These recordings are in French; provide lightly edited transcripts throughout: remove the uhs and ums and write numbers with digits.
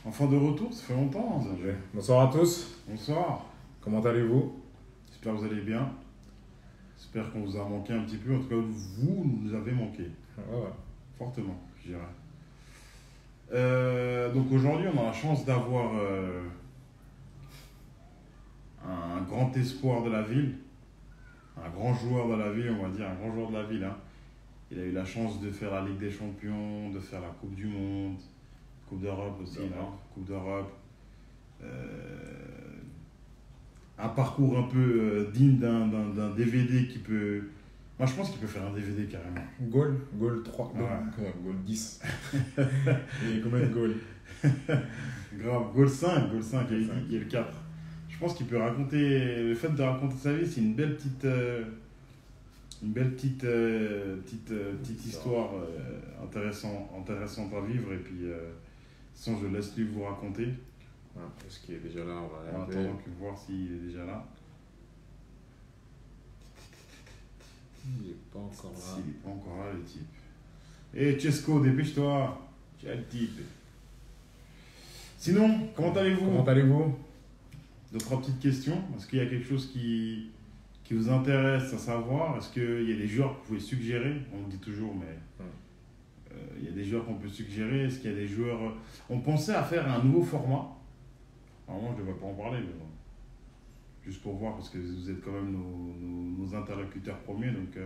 Enfin de retour, ça fait longtemps. Bonsoir à tous, Bonsoir, comment allez-vous? j'espère que vous allez bien. J'espère qu'on vous a manqué un petit peu. En tout cas, vous nous avez manqué. Ouais. Fortement, je dirais. Donc aujourd'hui, on a la chance d'avoir un grand espoir de la ville, un grand joueur de la ville, on va dire, un grand joueur de la ville. Hein. Il a eu la chance de faire la Ligue des Champions, de faire la Coupe du Monde, Coupe d'Europe aussi, non? Coupe d'Europe. Un parcours un peu digne d'un DVD qui peut... Moi, je pense qu'il peut faire un DVD carrément. Goal 3, Ouais. goal 10. Et combien de goals? Grave, Goal 5, il y a le 4. Je pense qu'il peut raconter... Le fait de raconter sa vie, c'est une belle petite... petite histoire intéressante à vivre. Et puis, sinon, je laisse lui vous raconter. Ouais, parce qu'il est déjà là, on va En regarder. attendant que voir s'il est déjà là. Il n'est pas encore là. S'il n'est pas encore là, le type. Eh, Chesco, dépêche-toi. Tu as le type. Sinon, comment allez-vous? Comment allez-vous? Deux, trois petites questions. Est-ce qu'il y a quelque chose qui vous intéresse à savoir? Est-ce qu'il y a des joueurs que vous pouvez suggérer? On le dit toujours, mais il y a des joueurs qu'on peut suggérer. Est-ce qu'il y a des joueurs... On pensait à faire un nouveau format. Normalement, je ne devrais pas en parler, mais bon. Juste pour voir, parce que vous êtes quand même nos interlocuteurs premiers. Donc,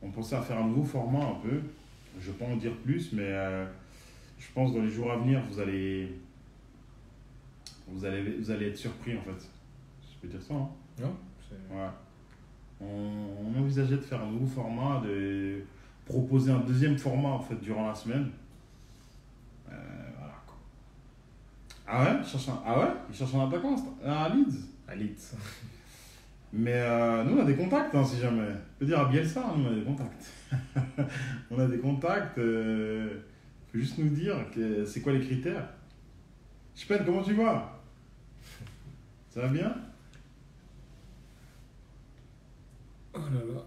on pensait à faire un nouveau format un peu. Je ne vais pas en dire plus, mais je pense que dans les jours à venir, vous allez être surpris, en fait. Je peux dire ça, hein? Non, Ouais. On envisageait de faire un nouveau format, de proposer un deuxième format, en fait, durant la semaine. Voilà, quoi. Ah ouais? Il cherche un attaquant à Leeds? à Leeds. Mais nous, on a des contacts, hein, si jamais. Je peux dire à Bielsa, nous, on a des contacts. On a des contacts. Faut juste nous dire c'est quoi les critères. Chipène, comment tu vas? Ça va bien? Oh là là.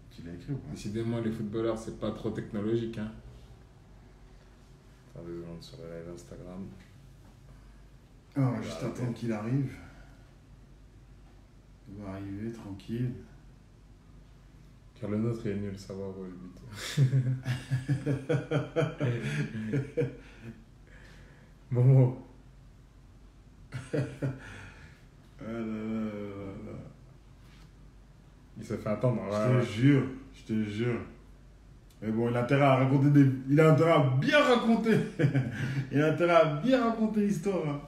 Tu l'as écrit ou pas? Décidément, les footballeurs, c'est pas trop technologique. Hein. Attends 2 secondes sur le live Instagram. On va juste attendre qu'il arrive. Il va arriver tranquille. Car le nôtre est nul, ça va où le but. Bon. Ah là là là là. Il se fait attendre. Je te jure. Mais bon, il a intérêt à raconter il a intérêt à bien raconter. Il a intérêt à bien raconter l'histoire. Hein.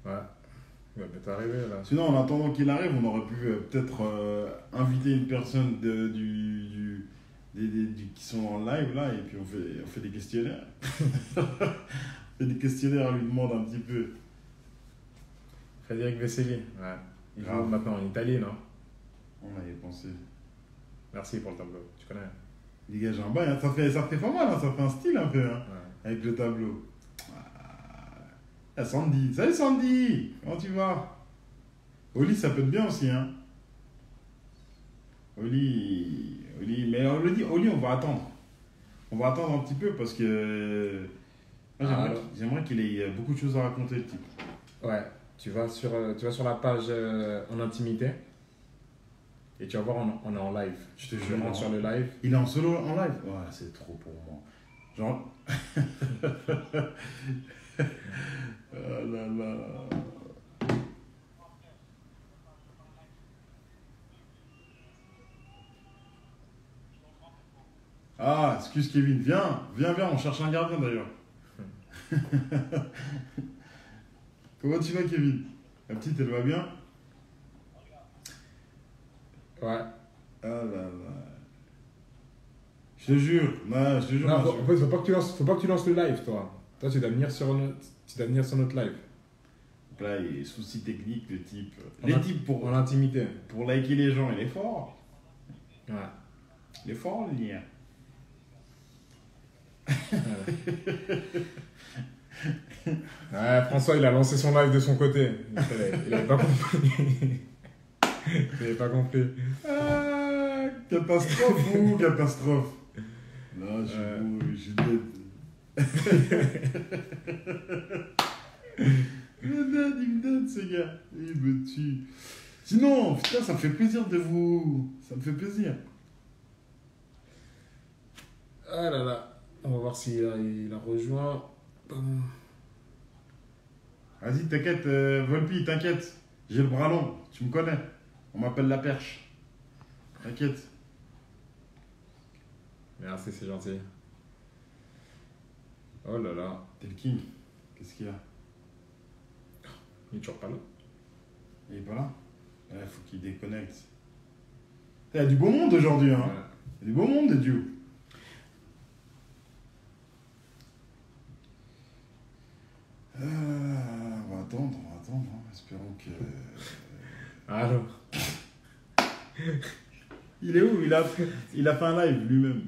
Ouais. Il va peut-être arriver là. Sinon, en attendant qu'il arrive, on aurait pu peut-être inviter une personne qui sont en live là, et puis on fait des questionnaires. On fait des questionnaires, on lui demande un petit peu. Frédéric Vesely. Ouais. Il joue Grave. maintenant en Italie, non? On avait pensé. Merci pour le tableau. Tu connais? Il dégage un bail, hein. Ça fait pas mal, hein. Ça fait un style un peu, hein, Ouais. avec le tableau. Ah, Sandy. Salut Sandy, comment tu vas? Oli, ça peut être bien aussi, hein. Oli, mais on le dit, Oli, on va attendre. On va attendre un petit peu parce que moi, j'aimerais qu'il ait beaucoup de choses à raconter, le type. Ouais. Tu vas sur la page en intimité et tu vas voir, on est en live. Je te Je jure. rentre sur le live. Il est en solo en live? Ouais, c'est trop pour moi. Genre. Ah là là. Ah, excuse Kevin, viens, on cherche un gardien d'ailleurs. Comment tu vas Kevin? La petite, elle va bien? Ouais. Ah là là. Je te jure, non, je te jure. Non, moi, en fait, faut pas que tu lances le live, toi. Toi, tu dois venir sur notre live. Donc là, il y a des soucis techniques de type. En Les in- types En intimité. pour liker les gens, il est fort. Ouais. Il est fort, le lien. Voilà. Ouais, François, il a lancé son live de son côté. Il avait pas compris. Il avait pas compris. Ah, catastrophe ou catastrophe? Non, je suis dead. Il me donne, ce gars. Il me tue. Sinon, putain, ça me fait plaisir de vous. Ça me fait plaisir. Ah là là. On va voir s'il a rejoint. Vas-y, t'inquiète, Volpi, t'inquiète. J'ai le bras long, tu me connais. On m'appelle la perche. T'inquiète. Merci, c'est gentil. Oh là là. T'es le king. Qu'est-ce qu'il y a? Il est toujours pas là. Il est pas là? Ouais, faut qu'il déconnecte. Il y a du beau monde aujourd'hui, hein. Ouais. Il y a du beau monde, Dieu. On va attendre, hein. Espérons que. Allô. Il est où? Il a fait un live lui-même.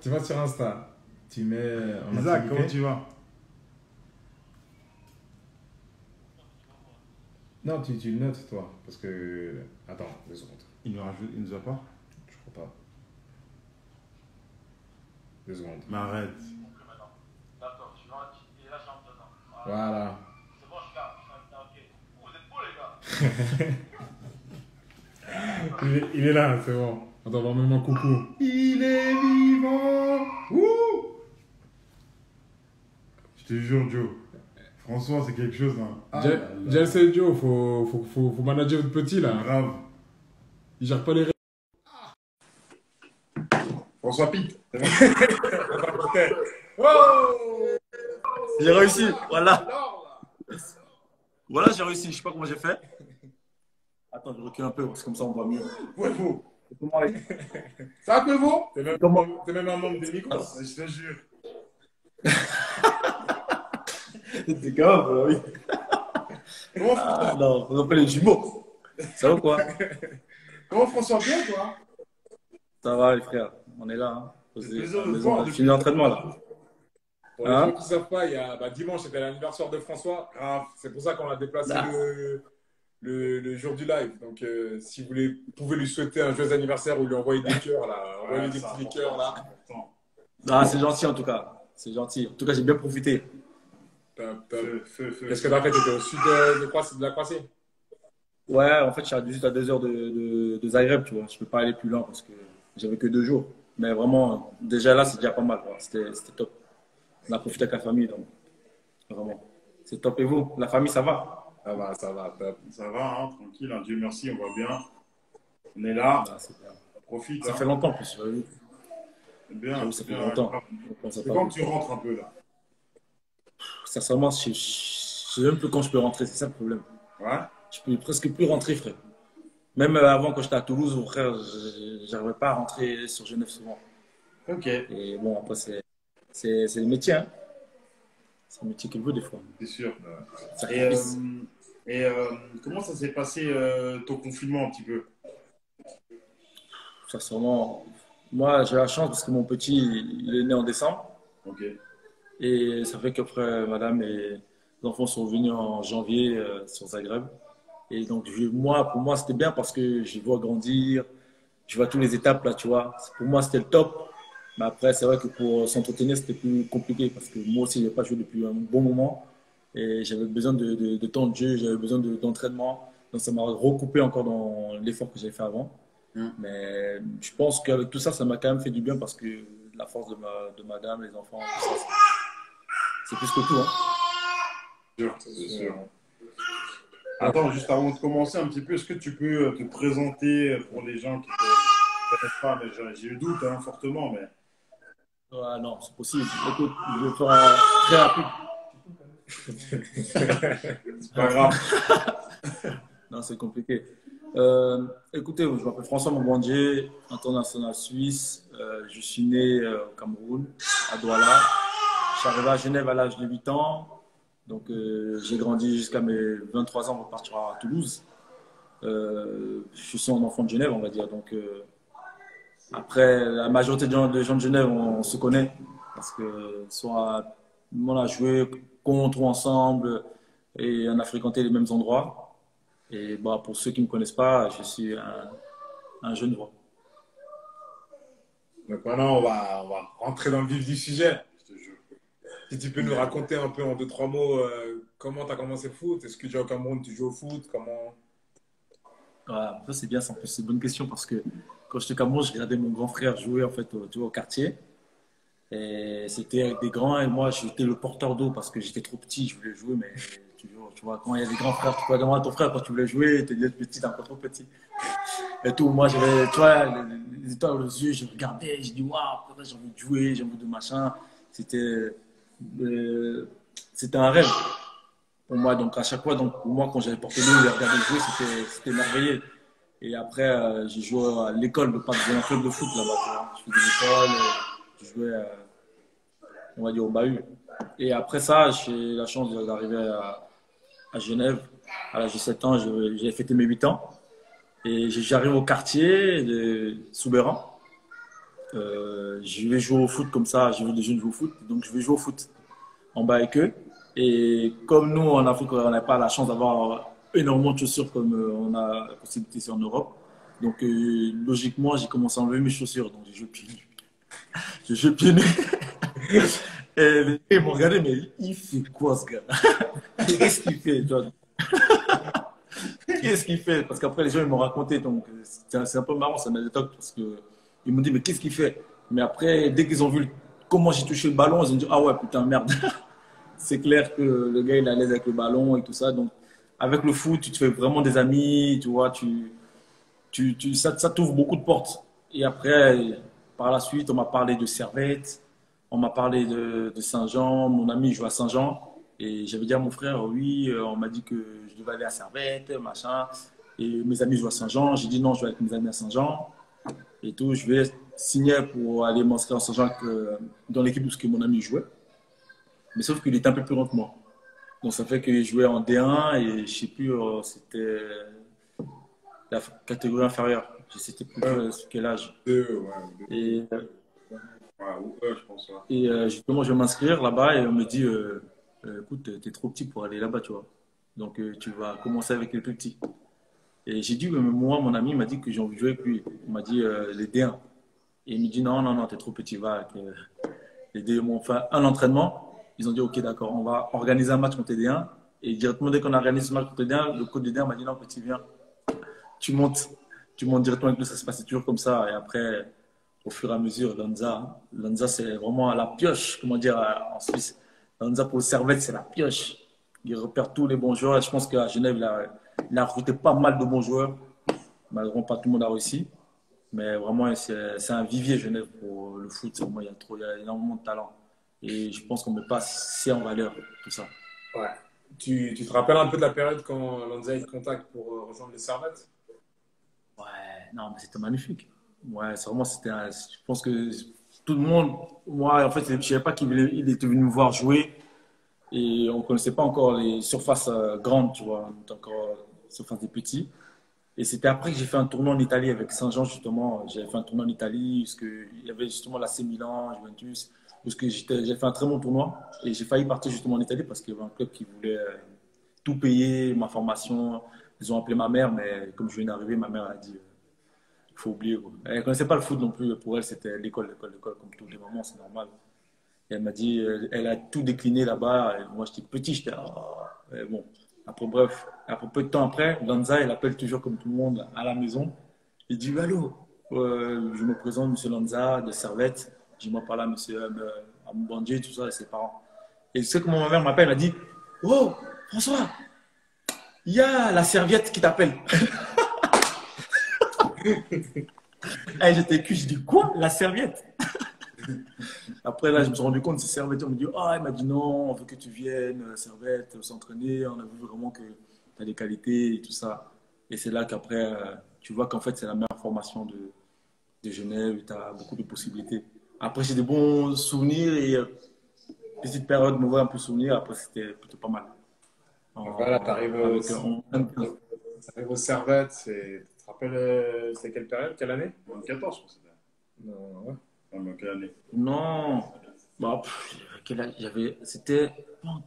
tu vas sur Insta. Tu mets en Isaac, activité. comment tu vas? Non, tu le notes, toi. Parce que. Attends, 2 secondes. Il nous a pas? Je crois pas. 2 secondes. Mais arrête. D'accord, tu vas, et là, j'entre dedans. Voilà. C'est bon, je garde. Ok. Vous êtes beaux, les gars. Il est là, c'est bon. On doit voir même un coucou. Il est vivant. Ouh. Je te jure, Joe. François, c'est quelque chose, hein. Ah là là. Jelse Joe, faut manager votre petit là. Grave. Il gère pas les François Pitt. J'ai réussi, voilà. Voilà, j'ai réussi. Je sais pas comment j'ai fait. Attends, je recule un peu, parce que comme ça, on voit mieux. Ouais, faux. Comment aller? Ça va, vous? T'es même un membre des micros. Je te jure. T'es grave, oui. Comment, Ah non, on appelle les jumeaux. Ça va quoi? comment François bien, toi? Ça va, les frères. On est là. Hein. plaisir de À la te maison, voir on a depuis- fini l'entraînement là. Pour les Hein? gens qui savent pas, dimanche c'était l'anniversaire de François. C'est pour ça qu'on a déplacé Ah. le jour du live. Donc si vous pouvez lui souhaiter un joyeux anniversaire ou lui envoyer des cœurs là, envoyer des petits cœurs là. Ah, c'est gentil en tout cas. C'est gentil. En tout cas, j'ai bien profité. Top. Feu. Qu'est-ce que t'as fait? T'étais au sud de la Croatie? Ouais, en fait, je suis juste à 2 heures de Zagreb, tu vois. Je peux pas aller plus loin parce que j'avais que 2 jours. Mais vraiment, déjà là, c'est déjà pas mal. Quoi. C'était top. On a profité avec la famille, donc vraiment. C'est top. Et vous, la famille, ça va? Ça va, top. Ça va, hein, tranquille, hein, Dieu merci, on va bien. On est là, Ah, c'est bien. profite. Ça hein. fait longtemps en plus. C'est bien. J'avoue, ça c'est fait bien. longtemps. On C'est s'est pas quand vu. tu rentres un peu là. Sincèrement, je sais même plus quand je peux rentrer. C'est ça le problème. Ouais. Je peux presque plus rentrer, frère. Même avant, quand j'étais à Toulouse, mon frère, j'arrivais pas à rentrer sur Genève souvent. Ok. Et bon, après, c'est le métier. Hein. C'est le métier qu'il veut des fois. C'est sûr. Sacrifice. Comment ça s'est passé ton confinement un petit peu? Sincèrement, moi, j'ai la chance parce que mon petit, il est né en décembre. Ok. Et ça fait qu'après, madame et les enfants sont venus en janvier sur Zagreb. Et donc, pour moi, c'était bien parce que je vois grandir, je vois toutes les étapes là, tu vois. Pour moi, c'était le top. Mais après, c'est vrai que pour s'entretenir, c'était plus compliqué parce que moi aussi, je n'ai pas joué depuis un bon moment. Et j'avais besoin de temps de jeu, j'avais besoin d'entraînement. Donc, ça m'a recoupé encore dans l'effort que j'avais fait avant. Mais je pense qu'avec tout ça, ça m'a quand même fait du bien parce que la force de madame, les enfants, tout ça, c'est plus que tout. Hein. C'est sûr. Attends, juste avant de commencer un petit peu, est-ce que tu peux te présenter pour les gens qui ne te connaissent pas? Mais j'ai eu doute, hein, fortement, mais. Ouais, non, c'est possible. Écoute, je vais faire un très rapide. C'est pas grave. Non, c'est compliqué. Écoutez, je m'appelle François Mambandje, international suisse. Je suis né au Cameroun, à Douala. Je suis arrivé à Genève à l'âge de 8 ans. Donc, j'ai grandi jusqu'à mes 23 ans avant de partir à Toulouse. Je suis un enfant de Genève, on va dire. Donc, après, la majorité des gens de Genève, on se connaît. parce que soit on a joué contre ou ensemble et on a fréquenté les mêmes endroits. Et bah, pour ceux qui ne me connaissent pas, je suis un Genevois. Donc maintenant, on va rentrer dans le vif du sujet. Si tu peux nous raconter un peu en deux, trois mots comment tu as commencé le foot. Est-ce que tu es au Cameroun, tu joues au foot? Comment... Voilà, ça c'est bien, c'est une bonne question parce que quand j'étais au Cameroun, je regardais mon grand frère jouer en fait, tu vois, au quartier. Et c'était avec des grands et moi j'étais le porteur d'eau parce que j'étais trop petit, je voulais jouer, mais toujours, tu vois, quand il y a des grands frères, tu peux demander à ton frère quand tu voulais jouer, il te dit petit, t'es encore trop petit. Et tout, moi j'avais, tu vois, les étoiles aux yeux, je regardais, je dis waouh, j'ai envie de jouer, j'ai envie de machin. C'était, euh, c'était un rêve pour moi. Donc à chaque fois, donc pour moi quand j'avais porté l'eau et regardé jouer, c'était merveilleux. Et après, j'ai joué à l'école, pas dans un club de foot là-bas. Tu vois. Je faisais l'école, je jouais, on va dire, au bahut. Et après ça, j'ai eu la chance d'arriver à Genève. À l'âge de 7 ans, j'ai fêté mes 8 ans. Et j'arrive au quartier de Soubeyran. Je vais jouer au foot comme ça, j'ai vu des jeunes jouer au foot, donc je vais jouer au foot en bas avec eux. Et comme nous, en Afrique, on n'a pas la chance d'avoir énormément de chaussures comme on a la possibilité ici en Europe. Donc, logiquement, j'ai commencé à enlever mes chaussures. Donc, j'ai joué pieds nus. J'ai joué pieds nus. Et ils m'ont regardé, mais il fait quoi ce gars? Qu'est-ce qu'il fait, John? Qu'est-ce qu'il fait? Parce qu'après, les gens ils m'ont raconté. Donc, c'est un peu marrant, ça m'anecdote parce que ils m'ont dit, mais qu'est-ce qu'il fait? Mais après, dès qu'ils ont vu comment j'ai touché le ballon, ils ont dit, ah ouais, putain, merde. C'est clair que le gars, il est à l'aise avec le ballon et tout ça. Donc, avec le foot, tu te fais vraiment des amis, tu vois, ça t'ouvre beaucoup de portes. Et après, par la suite, on m'a parlé de Servette, on m'a parlé de Saint-Jean. Mon ami joue à Saint-Jean. Et j'avais dit à mon frère, oui, on m'a dit que je devais aller à Servette, machin. Et mes amis jouent à Saint-Jean. J'ai dit non, je vais avec mes amis à Saint-Jean. Et tout, je vais signer pour aller m'inscrire à Saint-Jean dans l'équipe où mon ami jouait. Mais sauf qu'il était un peu plus grand que moi. Donc ça fait qu'il jouait en D1 et je sais plus, c'était la catégorie inférieure. Je sais plus quel âge. Et, je pense. Justement, je vais m'inscrire là-bas et on me dit, écoute, t'es trop petit pour aller là-bas, tu vois. Donc tu vas commencer avec les plus petits. Et j'ai dit, moi, mon ami m'a dit que j'ai envie de jouer avec lui. Il m'a dit les D1. Et il me dit, non, non, non, t'es trop petit, va. Avec, les D1 m'ont fait un entraînement. Ils ont dit, ok, d'accord, on va organiser un match contre les D1. Et directement, dès qu'on a organisé ce match contre les D1, le coach des D1 m'a dit, non, petit, viens. Tu montes directement avec nous, ça se passait toujours comme ça. Et après, au fur et à mesure, Lanza, c'est vraiment à la pioche, comment dire, en Suisse. Lanza, pour le Servette, c'est la pioche. Il repère tous les bons joueurs. Je pense qu'à Genève, il a recruté pas mal de bons joueurs. Malheureusement, pas tout le monde a réussi. Mais vraiment, c'est un vivier, Genève, pour le foot. Vraiment, il y a énormément de talent. Et je pense qu'on ne met pas assez en valeur tout ça. Ouais. Tu te rappelles un peu de la période quand Lanza a eu contact pour rejoindre les Servettes? Ouais, non, mais c'était magnifique. Ouais, c'est vraiment, je pense que tout le monde, moi, en fait, je ne savais pas qu'il était venu me voir jouer et on ne connaissait pas encore les surfaces grandes, tu vois, encore surfaces des petits. Et c'était après que j'ai fait un tournoi en Italie avec Saint-Jean, justement. J'avais fait un tournoi en Italie, parce qu'il y avait justement l'AC Milan, Juventus, parce que j'ai fait un très bon tournoi. Et j'ai failli partir justement en Italie parce qu'il y avait un club qui voulait tout payer, ma formation. Ils ont appelé ma mère, mais comme je viens d'arriver, ma mère a dit il faut oublier. Quoi. Elle ne connaissait pas le foot non plus. Pour elle, c'était l'école, comme tous les moments, c'est normal. Et elle m'a dit, elle a tout décliné là-bas. Et moi, j'étais petit, j'étais. Bon. Après, bref, après peu de temps après, Lanza, il appelle toujours comme tout le monde à la maison. Il dit allô, je me présente, monsieur Lanza de Servette. Je moi par là, monsieur Ambandje, tout ça, et ses parents. Et tu sais comment ma mère m'appelle, elle m'a dit oh, François, il y a la serviette qui t'appelle. Et j'étais cuit, je dis quoi, la serviette? Après, là, je me suis rendu compte, c'est Servette. On me dit, elle m'a dit non, on veut que tu viennes, Servette, s'entraîner. On a vu vraiment que tu as des qualités et tout ça. Et c'est là qu'après, tu vois qu'en fait, c'est la meilleure formation de Genève. Tu as beaucoup de possibilités. Après, j'ai des bons souvenirs et petite période mauvais un peu souvenir. Après, c'était plutôt pas mal. Voilà, tu arrives au Servette. Tu te rappelles, c'est quelle période, quelle année? 2014, je pense. Non, ouais. Quelle année? Non, Bon, quel âge j'avais. C'était pas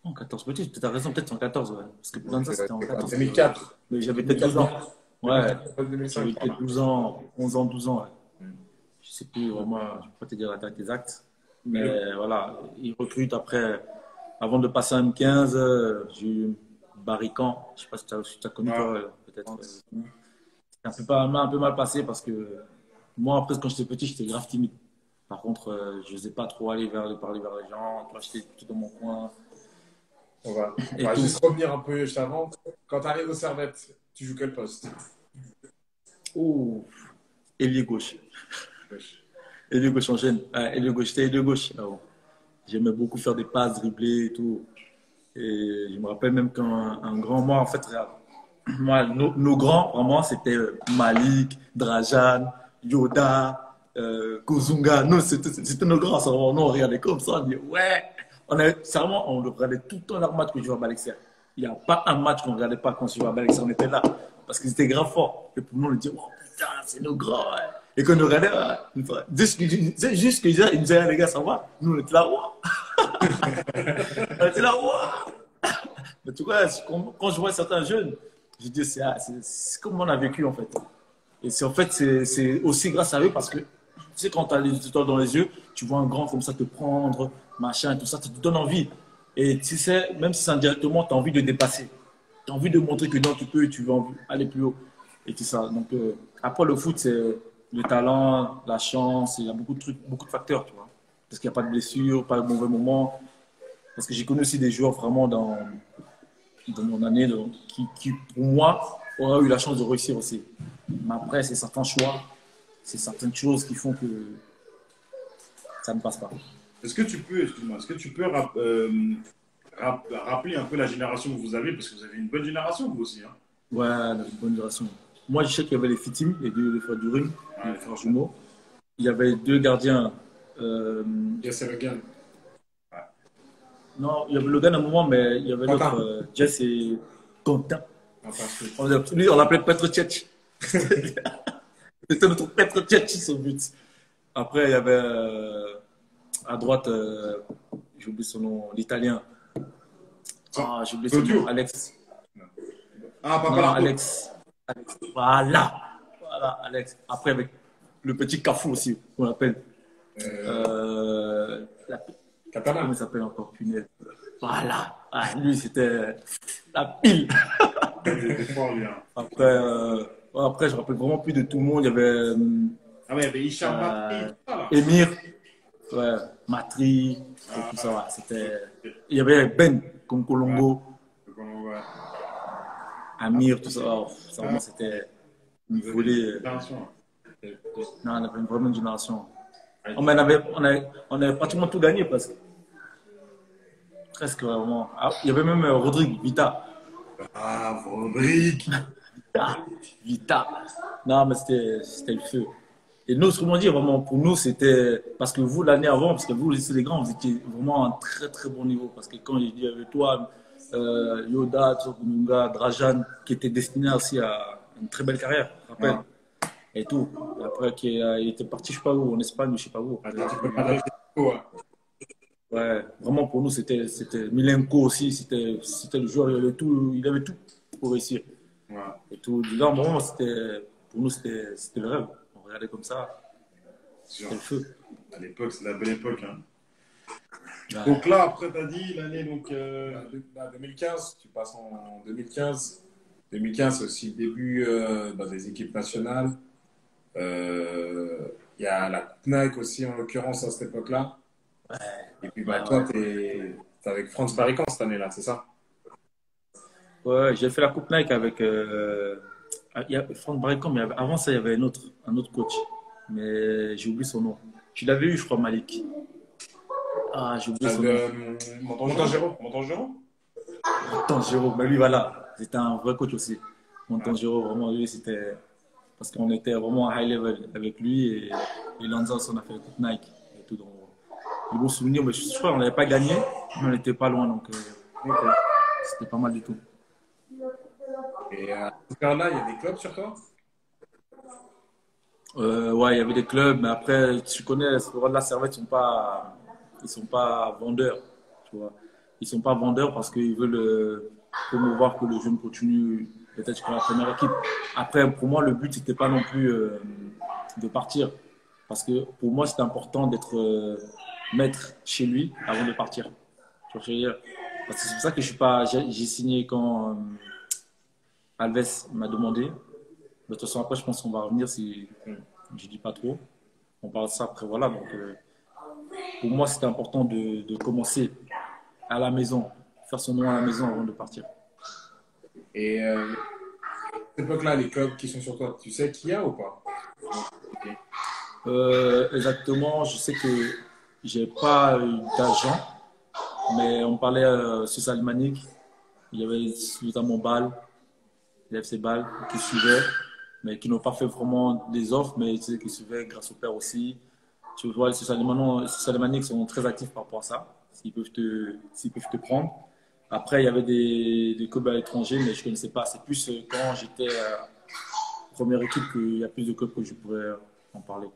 en 14. Peut-être, tu as raison, peut-être en 14, ouais. Parce que Donc, Bonanza, c'était en 14. 2004. Mais j'avais peut-être 12 ans. Ouais, 2005, j'avais par peut-être là. 12 ans, 11 ans, 12 ans. Ouais. Mm. Je sais plus vraiment, je peux pas te dire la date exacte. Mais Mais voilà, ils recrutent après. Avant de passer en M15, j'ai eu Barrican. Je sais pas si tu as connu toi, peut-être. C'est un peu mal passé parce que moi, après, quand j'étais petit, j'étais grave timide. Par contre, je n'osais pas trop parler vers les gens. Tu vois, j'étais plutôt dans mon coin on et va tout. juste revenir un peu juste avant. Quand tu arrives au Servette, tu joues quel poste? Ouh, ailier gauche. Wesh. Ailier gauche en chaîne. Ailier gauche, c'était ailier gauche. Ah bon. J'aimais beaucoup faire des passes, dribbler et tout. Et je me rappelle même qu'un un grand, moi, en fait, regarde, moi, nos grands, vraiment, c'était Malik, Drajan, Yoda, Kozunga. Nous, c'était nos grands. Ça, nous, on regardait comme ça. On dit, ouais. Sérieusement, on regardait tout le temps leur match que je jouais à Balexia. Il n'y a pas un match qu'on ne regardait pas quand je jouais à Balexia. On était là. Parce qu'ils étaient grave forts. Et pour nous, on disait, oh putain, c'est nos grands. Ouais. Et quand on nous regardait, juste qu'ils nous disaient, les gars, ça va. Nous, on était là, ouais. On était là, ouais. Mais tu vois, quand je vois certains jeunes, je dis, c'est comme on a vécu en fait. Et c'est en fait, c'est aussi grâce à eux parce que, tu sais, quand tu as les étoiles dans les yeux, tu vois un grand comme ça te prendre, machin, et tout ça, ça te donne envie. Et tu sais, même si c'est indirectement, tu as envie de dépasser. Tu as envie de montrer que non, tu peux, tu veux aller plus haut. Et tout ça. Donc, après, le foot, c'est le talent, la chance, il y a beaucoup de trucs, beaucoup de facteurs, tu vois. Parce qu'il n'y a pas de blessure, pas de mauvais moments. Parce que j'ai connu aussi des joueurs vraiment dans mon année qui, pour moi, auraient eu la chance de réussir aussi. Mais après, c'est certains choix, c'est certaines choses qui font que ça ne passe pas. Est-ce que tu peux, excuse-moi, est-ce que tu peux rappeler un peu la génération que vous avez, parce que vous avez une bonne génération, vous aussi, hein? Ouais, la bonne génération. Moi, je sais qu'il y avait les Fitim, les frères Durim, les Ouais. frères jumeaux. Il y avait deux gardiens. Euh, Yes, again. non, il y avait Logan à un moment, mais il y avait l'autre, Quentin. Jess et Quentin. Fantastique. Lui, on l'appelait Petr Cech. C'était notre Petr Cech, son but. Après, il y avait à droite, j'ai oublié son nom, l'Italien. Ah, j'ai oublié son Claudio. nom, Alex. Ah, Non, Papa Alex. Voilà. Voilà, Alex. Après, avec le petit Cafou aussi, qu'on appelle. La- Katana. comment il s'appelle encore, punaise. Voilà. Ah, lui, c'était la pile. C'était fort, lui, hein. Après, ouais, après, je me rappelle vraiment plus de tout le monde. Il y avait Ah ouais, il y avait Hicham Batri, tout ça, là. Emir, ouais, Matri, et tout ça. Ouais, c'était... Il y avait Ben, comme Colombo, Ouais. Amir, tout ça. Oh, ça vraiment, c'était une Vous avez volée. une génération, hein. Non, on avait vraiment une génération. On avait pratiquement tout gagné presque. Presque vraiment. Ah, il y avait même Rodrigue, Vita. Ah, Rodrigue. Vita. Non, mais c'était le feu. Et nous, ce qu'on dit vraiment pour nous, c'était parce que vous, l'année avant, parce que vous, les grands, vous étiez vraiment à un très très bon niveau. Parce que quand j'ai dit avec toi, Yoda, Tsokununga, Drajan, qui était destiné aussi à une très belle carrière, je me rappelle. Et tout. Et après, il était parti, je sais pas où, en Espagne, je sais pas où. Atlético Madrid. Ouais. Ouais, vraiment pour nous, c'était Milenko aussi, c'était le joueur, il avait tout pour réussir. Ouais. Et tout. Du coup, vraiment, pour nous, c'était le rêve. On regardait comme ça, Sûr. c'était le feu. À l'époque, c'est la belle époque, hein. Ouais. Donc là, après, t'as dit l'année, donc. 2015, tu passes en 2015. 2015, c'est aussi le début des équipes nationales. Il y a la Coupe Nike aussi, en l'occurrence, à cette époque-là. Et puis, toi, t'es avec Franz Baricant cette année-là, c'est ça? Ouais, j'ai fait la Coupe Nike avec il y a Franck Baricom, mais avant ça, il y avait un autre coach. Mais j'ai oublié son nom. Tu l'avais eu, je crois, Malik. Ah, j'ai oublié son nom. Montangero. Montangero, mais lui, voilà. C'était un vrai coach aussi. Montangero, vraiment, lui, c'était. Parce qu'on était vraiment à high level avec lui et Lanza aussi, on a fait la Coupe Nike et tout. Donc, des bons souvenirs, mais je crois qu'on n'avait pas gagné, mais on n'était pas loin, donc c'était pas mal du tout. Et à ce là il y a des clubs sur toi? Ouais, il y avait des clubs, mais après, tu connais, la Servette, ils sont pas vendeurs, tu vois. Ils sont pas vendeurs parce qu'ils veulent promouvoir que le jeune continue peut-être sur la première équipe. Après, pour moi, le but, c'était pas non plus de partir. Parce que pour moi, c'était important d'être maître chez lui avant de partir. Tu vois ce que je veux dire? Parce que c'est pour ça que je suis pas, j'ai signé quand Alves m'a demandé. De toute façon, après, je pense qu'on va revenir si je dis pas trop. On parle de ça après, voilà. Donc, pour moi, c'était important de commencer à la maison, faire son nom à la maison avant de partir. Et à cette époque-là, les clubs qui sont sur toi, tu sais qui y a ou pas? Exactement, je sais que j'ai pas eu d'agent, mais on parlait sur Alimanique. Il y avait notamment Bâle, les FC Bâle qui suivaient, mais qui n'ont pas fait vraiment des offres, mais tu sais, qui suivaient grâce au père aussi. Tu vois, les Alimaniques sont très actifs par rapport à ça, s'ils peuvent te prendre. Après, il y avait des clubs à l'étranger, mais je ne connaissais pas. C'est plus quand j'étais première équipe qu'il y a plus de clubs que je pourrais en parler.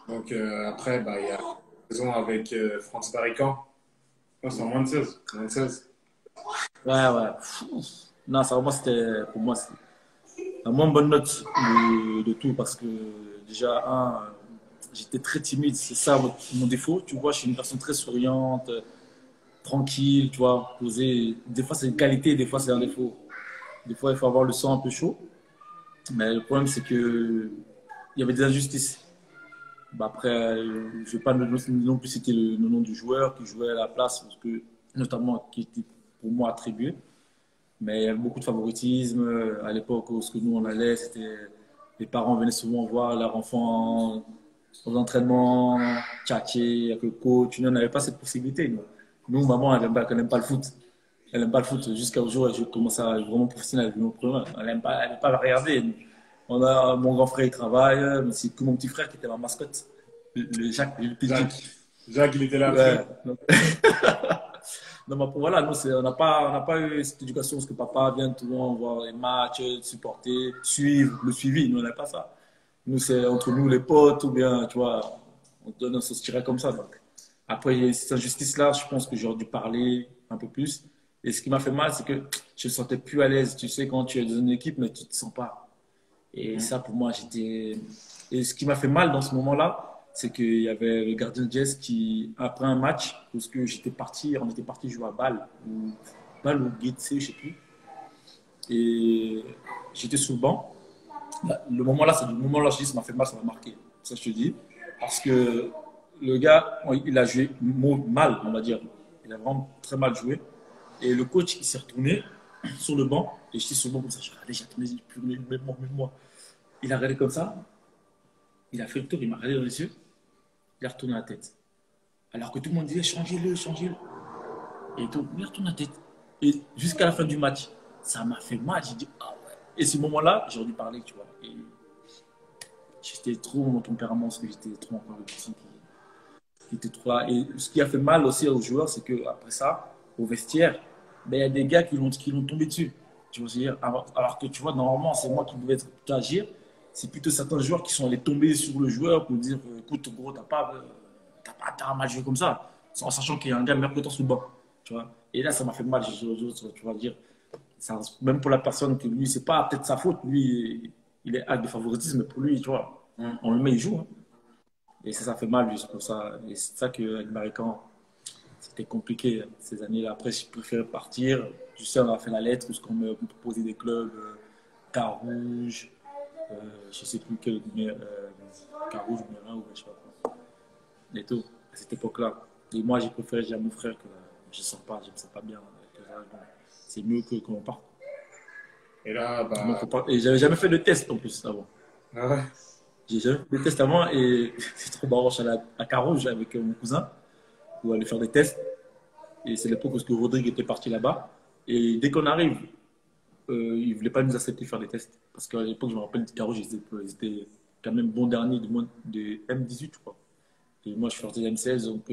Donc après, bah, il y a la saison avec France Barrican. Ah, c'est en moins de 16. Moins de 16. Ouais, ouais. Non, ça vraiment, c'était, pour moi, c'est la moins bonne note de tout parce que déjà, j'étais très timide. C'est ça mon défaut. Tu vois, je suis une personne très souriante, tranquille, tu vois, posée. Des fois, c'est une qualité, des fois, c'est un défaut. Des fois, il faut avoir le sang un peu chaud. Mais le problème, c'est que il y avait des injustices. Bah après, je ne vais pas non plus citer le nom du joueur qui jouait à la place, parce que, notamment qui était pour moi attribué. Mais il y avait beaucoup de favoritisme. À l'époque où ce que nous on allait, c'était les parents venaient souvent voir leur enfant aux entraînements, tchatcher avec le coach. Nous, on n'avait pas cette possibilité. Nous maman, elle n'aime pas le foot. Elle n'aime pas le foot. Jusqu'au jour où je commence à être vraiment professionnel avec nos problèmes. Elle n'aime pas le regarder. On a mon grand frère, il travaille, mais c'est que mon petit frère qui était ma mascotte, le Jacques, le petit. Jacques, il était là. Ouais. Non, mais voilà, nous, on n'a pas eu cette éducation parce que papa vient tout le temps voir les matchs, supporter, suivre, le suivi. Nous, on n'a pas ça. Nous, c'est entre nous, les potes, ou bien, tu vois, on se tirait comme ça. Donc. Après, cette injustice-là, je pense que j'aurais dû parler un peu plus. Et ce qui m'a fait mal, c'est que je ne me sentais plus à l'aise. Tu sais, quand tu es dans une équipe, mais tu ne te sens pas. Et ça, pour moi, j'étais. Et ce qui m'a fait mal dans ce moment-là, c'est qu'il y avait le gardien de Jess qui, après un match, parce que on était parti jouer à Bâle ou Guetze, je ne sais plus. Et j'étais sous le banc. Le moment-là, c'est le moment-là, je dis, ça m'a fait mal, ça m'a marqué. Ça, je te dis. Parce que le gars, il a joué mal, on va dire. Il a vraiment très mal joué. Et le coach, il s'est retourné sur le banc. Et j'étais sur le banc comme ça. Je regardais, j'ai tourné, même moi. Il a regardé comme ça. Il a fait le tour, il m'a regardé dans les yeux. Il a retourné la tête. Alors que tout le monde disait changez-le, changez-le. Et tout, il retourne la tête. Et jusqu'à la fin du match, ça m'a fait mal. J'ai dit, ah ouais. Et ce moment-là, j'ai dû parler, tu vois. Et j'étais trop mon tempérament, parce que j'étais trop encore une personne qui était trop là. Et ce qui a fait mal aussi aux joueurs, c'est qu'après ça, au vestiaire, ben, il y a des gars qui l'ont tombé dessus. Tu vois, c'est-à-dire, alors que tu vois, normalement, c'est moi qui devais agir. C'est plutôt certains joueurs qui sont allés tomber sur le joueur pour dire écoute, gros, t'as mal joué comme ça, en sachant qu'il y a un gars meilleur que toi sur le banc. Tu vois. Et là, ça m'a fait mal, tu vas dire. Ça, même pour la personne que lui, c'est pas peut-être sa faute, lui, il est acte de favoritisme, mais pour lui, tu vois, on le met, il joue. Hein. Et ça fait mal, lui, c'est pour ça. Et c'est ça qu'avec Marican, c'était compliqué ces années-là. Après, je préférais partir. Je sais, on a fait la lettre, parce qu'on me proposait des clubs, Carouge. Je ne sais plus quel Carouge, Mérin ou je sais pas quoi. Et tout, à cette époque-là. Et moi, j'ai préféré dire à mon frère que je ne sens pas bien. C'est mieux qu'on parte. Et là, bah. Et j'avais jamais fait de test en plus avant. Ah ouais. J'ai jamais fait de test avant et c'est trop marrant. Je suis allé à Carouge avec mon cousin pour aller faire des tests. Et c'est l'époque où Rodrigue était parti là-bas. Et dès qu'on arrive, ils ne voulaient pas nous accepter faire des tests. Parce qu'à l'époque, je me rappelle, Carouge, ils étaient quand même bon dernier de M18, je crois. Et moi, je suis sorti de M16, donc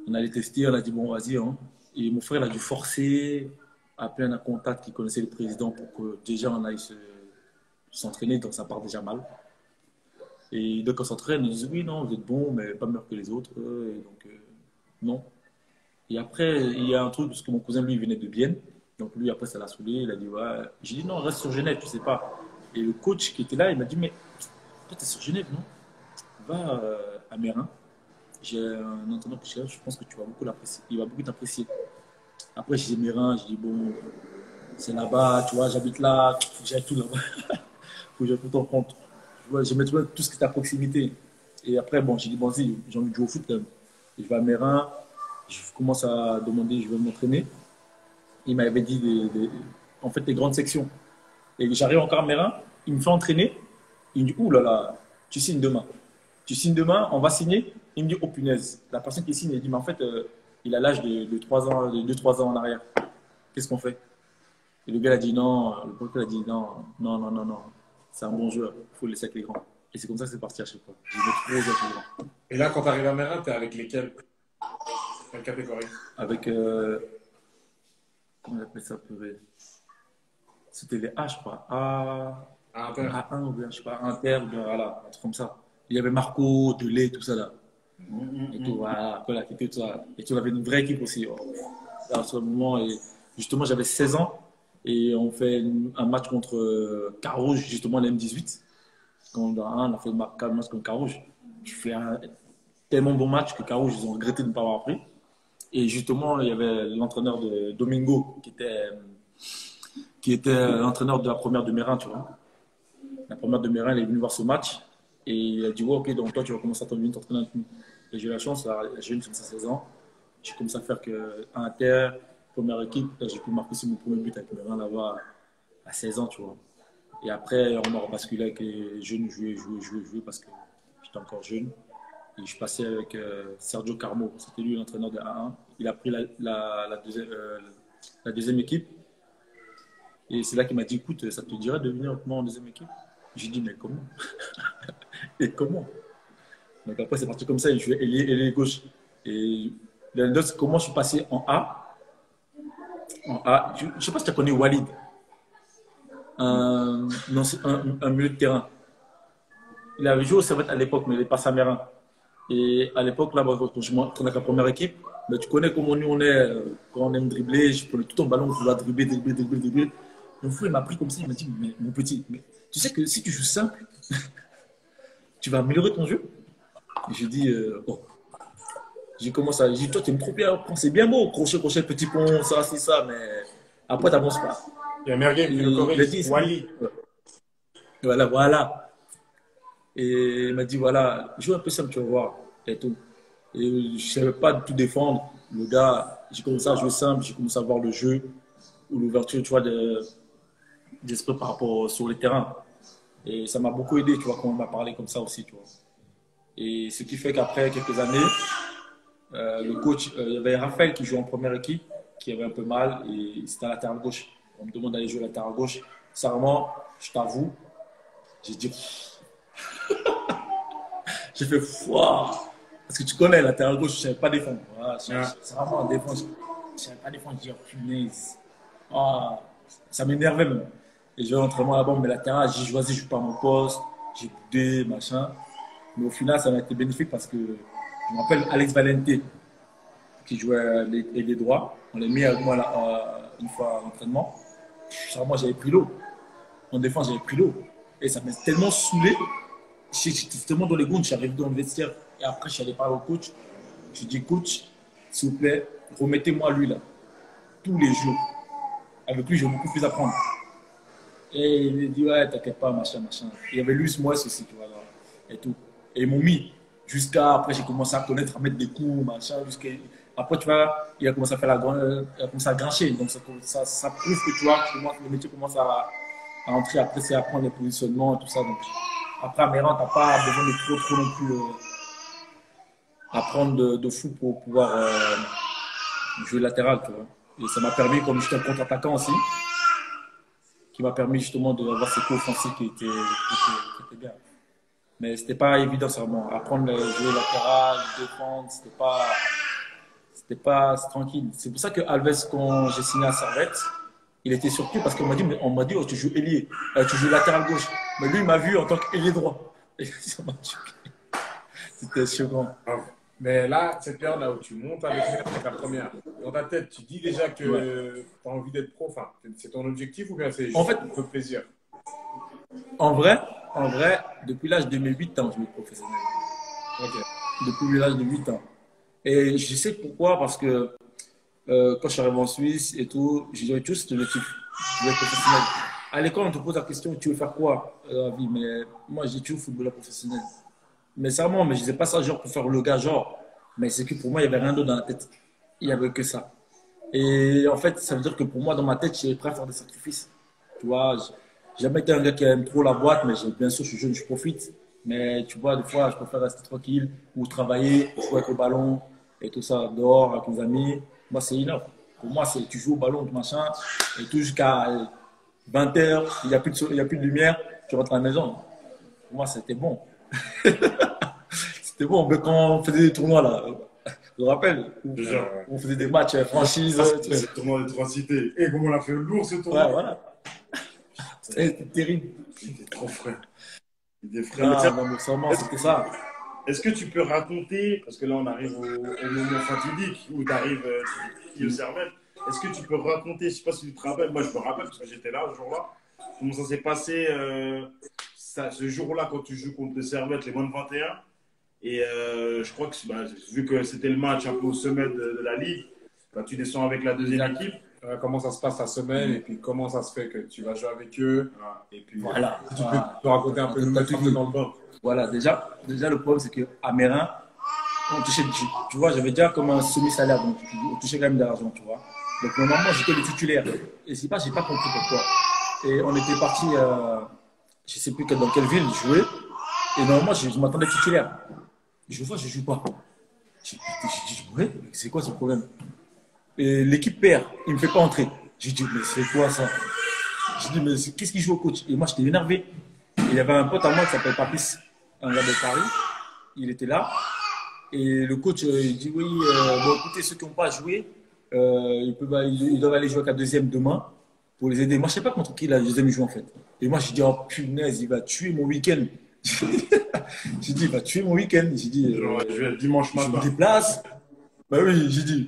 on allait tester, on a dit, bon, vas-y. Hein. Et mon frère, il a dû forcer, appeler un contact qui connaissait le président pour que déjà on aille s'entraîner, donc ça part déjà mal. Et donc, on s'entraîne, ils disent oui, non, vous êtes bon, mais pas meilleur que les autres. Et donc, non. Et après, il y a un truc, parce que mon cousin, lui, il venait de Bienne. Donc, lui, après, ça l'a saoulé. Il a dit, ouais. J'ai dit, non, reste sur Genève, tu sais pas. Et le coach qui était là, il m'a dit, mais toi, t'es sur Genève, non? Va à Mérin. J'ai un entraîneur qui je pense que tu vas beaucoup l'apprécier. Il va beaucoup t'apprécier. Après, j'ai dit Mérin, j'ai dit, bon, c'est là-bas, tu vois, j'habite là, faut que j'aille tout là-bas. Faut que j'aille tout en compte. Je mets tout ce qui est à proximité. Et après, bon, j'ai dit, bon, si, j'ai envie de jouer au foot quand même. Et je vais à Mérin, je commence à demander, je vais m'entraîner. Il m'avait dit, en fait, les grandes sections. Et j'arrive encore à Mérin, il me fait entraîner. Il me dit, ouh là là, tu signes demain. Tu signes demain, on va signer. Il me dit, oh punaise. La personne qui signe, il dit, mais en fait, il a l'âge de 3 ans, de 2-3 ans en arrière. Qu'est-ce qu'on fait? Et le gars a dit non, le producteur a dit non, non, non, non, non. C'est un bon joueur, il faut le laisser avec les grands. Et c'est comme ça que c'est parti à chaque fois. Je vais trop jouer avec les grands. Et là, quand tu arrives à Mérin, tu es avec lesquels? Quelle catégorie? Avec, comment on appelle ça, purée? C'était les A, je crois. Inter. A1 ou bien, je sais pas, Inter, ou bien, voilà, un truc comme ça. Il y avait Marco, Delay, tout ça là. Et tout, voilà, Cola, tout ça. Et tu avais une vraie équipe aussi. À ce moment, et justement, j'avais 16 ans. Et on fait un match contre Carouge, justement, la M18. Quand on a fait un match contre Carouge. Je fais un tellement bon match que Carouge, ils ont regretté de ne pas avoir pris. Et justement, il y avait l'entraîneur de Domingo, qui était l'entraîneur de la première de Mérin, tu vois. La première de Mérin, il est venu voir ce match. Et il a dit, ouais, ok, donc toi, tu vas commencer à t'entraîner avec nous. Et j'ai eu la chance, la jeune, comme ça, 16 ans. J'ai commencé à faire qu'un Inter, première équipe. Là, j'ai pu marquer aussi mon premier but avec Mérin là-bas à 16 ans, tu vois. Et après, on a rebasculé avec les jeunes, jouer parce que j'étais encore jeune. Et je passais avec Sergio Carmo. C'était lui l'entraîneur de A1. Il a pris la deuxième équipe. Et c'est là qu'il m'a dit, écoute, ça te dirait de venir avec moi en deuxième équipe? J'ai dit, mais comment? Et comment? Donc après, c'est parti comme ça. Il jouait ailier gauche. Et l'anecdote, c'est comment je suis passé en A. En A. Je ne sais pas si tu connais Walid. Un milieu de terrain. Il avait joué au Servette à l'époque, mais il est passé à Mérin. Et à l'époque, là, quand je m'entraîne avec la première équipe, mais tu connais comment nous on est, quand on aime dribbler, je prenais tout ton ballon, je dois dribbler. Le fou, il m'a pris comme ça, il m'a dit, mais mon petit, mais tu sais que si tu joues simple, tu vas améliorer ton jeu. J'ai dit, bon. J'ai commencé à dire, toi, tu aimes trop bien, c'est bien beau, crochet, petit pont, ça, c'est ça, mais après, tu n'avances pas. Il y a Merguez, il le Wally. Voilà. Et il m'a dit, voilà, joue un peu simple, tu vas voir. Et tout. Et je ne savais pas tout défendre. Le gars, j'ai commencé à jouer simple, j'ai commencé à voir le jeu, ou l'ouverture, tu vois, d'esprit par rapport sur le terrain. Et ça m'a beaucoup aidé, tu vois, quand on m'a parlé comme ça aussi, tu vois. Et ce qui fait qu'après quelques années, le coach, il y avait Raphaël qui jouait en première équipe, qui avait un peu mal, et c'était à latéral gauche. On me demande d'aller jouer à latéral gauche. Sincèrement, je t'avoue, j'ai dit, j'ai fait foi. Parce que tu connais, latéral gauche, je ne savais pas défendre. Voilà, c'est vraiment un défense. Je ne savais pas défendre, je dis, oh, punaise. Ah, ça m'énervait même. Et je vais l'entraînement là-bas, mais latéral, j'ai choisi, je joue pas à mon poste, j'ai boudé, machin. Mais au final, ça m'a été bénéfique parce que je me rappelle Alex Valente, qui jouait les droits. On l'a mis avec moi une fois à l'entraînement. Moi, j'avais pris l'eau. En défense, j'avais pris l'eau. Et ça m'a tellement saoulé. J'étais tellement dans les gonds, j'arrive dans le vestiaire. Et après, je suis allé parler au coach. Je dis, coach, s'il vous plaît, remettez-moi lui là. Tous les jours. Avec lui, j'ai beaucoup plus à apprendre. Et il dit, ouais, t'inquiète pas, machin. Il y avait Luis Moès aussi, tu vois, là, et tout. Et ils m'ont mis. Après, j'ai commencé à connaître, à mettre des coups, machin. Après, tu vois, il a commencé à faire il a commencé à grincher. Donc, ça prouve que, tu vois, le métier commence à entrer. Après, c'est apprendre les positionnements et tout ça. Donc, après, à Mérin, t'as pas besoin de trop non plus apprendre de fou pour pouvoir jouer latéral, tu vois. Et ça m'a permis, comme j'étais un contre-attaquant aussi, qui m'a permis justement d'avoir ces coups offensifs qui étaient bien. Mais c'était pas évident, vraiment. Apprendre à jouer latéral, défendre, c'était pas tranquille. C'est pour ça que Alves, quand j'ai signé à Servette, Il était surpris parce on m'a dit, oh, tu joues ailier, tu joues latéral gauche. Mais lui, il m'a vu en tant qu'ailier droit. Et ça m'a tué. C'était choquant. Ah. Mais là, cette période-là où tu montes avec la première, dans ta tête, tu dis déjà que Ouais. tu as envie d'être pro. Enfin, c'est ton objectif ou bien c'est En juste fait, un peu plaisir? en vrai, en vrai, depuis l'âge de mes 8 ans, je suis professionnel. Ok. Depuis l'âge de 8 ans. Et je sais pourquoi, parce que quand je suis arrivé en Suisse et tout, j'ai toujours cet objectif. Je veux être professionnel. À l'école, on te pose la question, tu veux faire quoi dans la vie? Mais moi, j'ai toujours footballeur professionnel. Mais sérieusement, mais je disais pas ça genre pour faire le gars genre. Mais c'est que pour moi, il n'y avait rien d'autre dans la tête. Il n'y avait que ça. Et en fait, ça veut dire que pour moi, dans ma tête, j'ai prêt à faire des sacrifices. Tu vois, j'ai jamais été un gars qui aime trop la boîte, mais bien sûr, je suis jeune, je profite. Mais tu vois, des fois, je préfère rester tranquille ou travailler, jouer avec le ballon et tout ça dehors avec mes amis. Moi, c'est une heure. Pour moi, c'est tu joues au ballon, tout machin, et tout jusqu'à 20 heures, il y a plus de lumière, tu rentres à la maison. Pour moi, c'était bon. C'était bon, mais quand on faisait des tournois, là, je me rappelle, où Genre, on faisait des matchs franchise. ça, c'est le tournoi des trois cités. Et comment on a fait lourd ce Ouais, tournoi? voilà. C'était terrible. Il était trop frais. Il était frais. Mais tiens, Non, non, mais seulement, c'était ça. est-ce que tu peux raconter, parce que là on arrive au moment fatidique où tu arrives au Servette, est-ce que tu peux raconter, je ne sais pas si tu te rappelles, moi je me rappelle parce que j'étais là ce jour-là, comment ça s'est passé ce jour-là quand tu joues contre le Servette, les moins de 21. Et je crois que bah, vu que c'était le match un peu au sommet de la Ligue, bah, tu descends avec la deuxième équipe. Comment ça se passe la semaine et puis comment ça se fait que tu vas jouer avec eux. Et puis, Voilà. si tu peux nous raconter un peu, nous mettre un peu dans le bain. Voilà, déjà, le problème, c'est qu'à Mérin, on touchait, tu vois, j'avais déjà comme un semi-salaire, donc on touchait quand même de l'argent, tu vois. Donc, normalement, j'étais le titulaire. Et c'est pas, j'ai pas compris pourquoi. Et on était parti, je sais plus dans quelle ville jouer. Et normalement, je m'attendais titulaire. Je vois, je joue pas. J'ai dit, ouais, c'est quoi ce problème? Et l'équipe perd, il me fait pas entrer. J'ai dit, mais c'est quoi ça? J'ai dit, mais qu'est-ce qu'il joue au coach? Et moi, j'étais énervé. Et il y avait un pote à moi qui s'appelle Papis, un gars de Paris. Il était là. Et le coach, il dit, oui, bon, écoutez, ceux qui n'ont pas joué, ils doivent aller jouer avec la deuxième demain pour les aider. Moi, je ne sais pas contre qui la deuxième joue en fait. Et moi, je dis, oh punaise, il va tuer mon week-end. J'ai dit, il va tuer mon week-end. J'ai dit, Je vais dimanche je me matin. déplace. Bah oui, j'ai dit,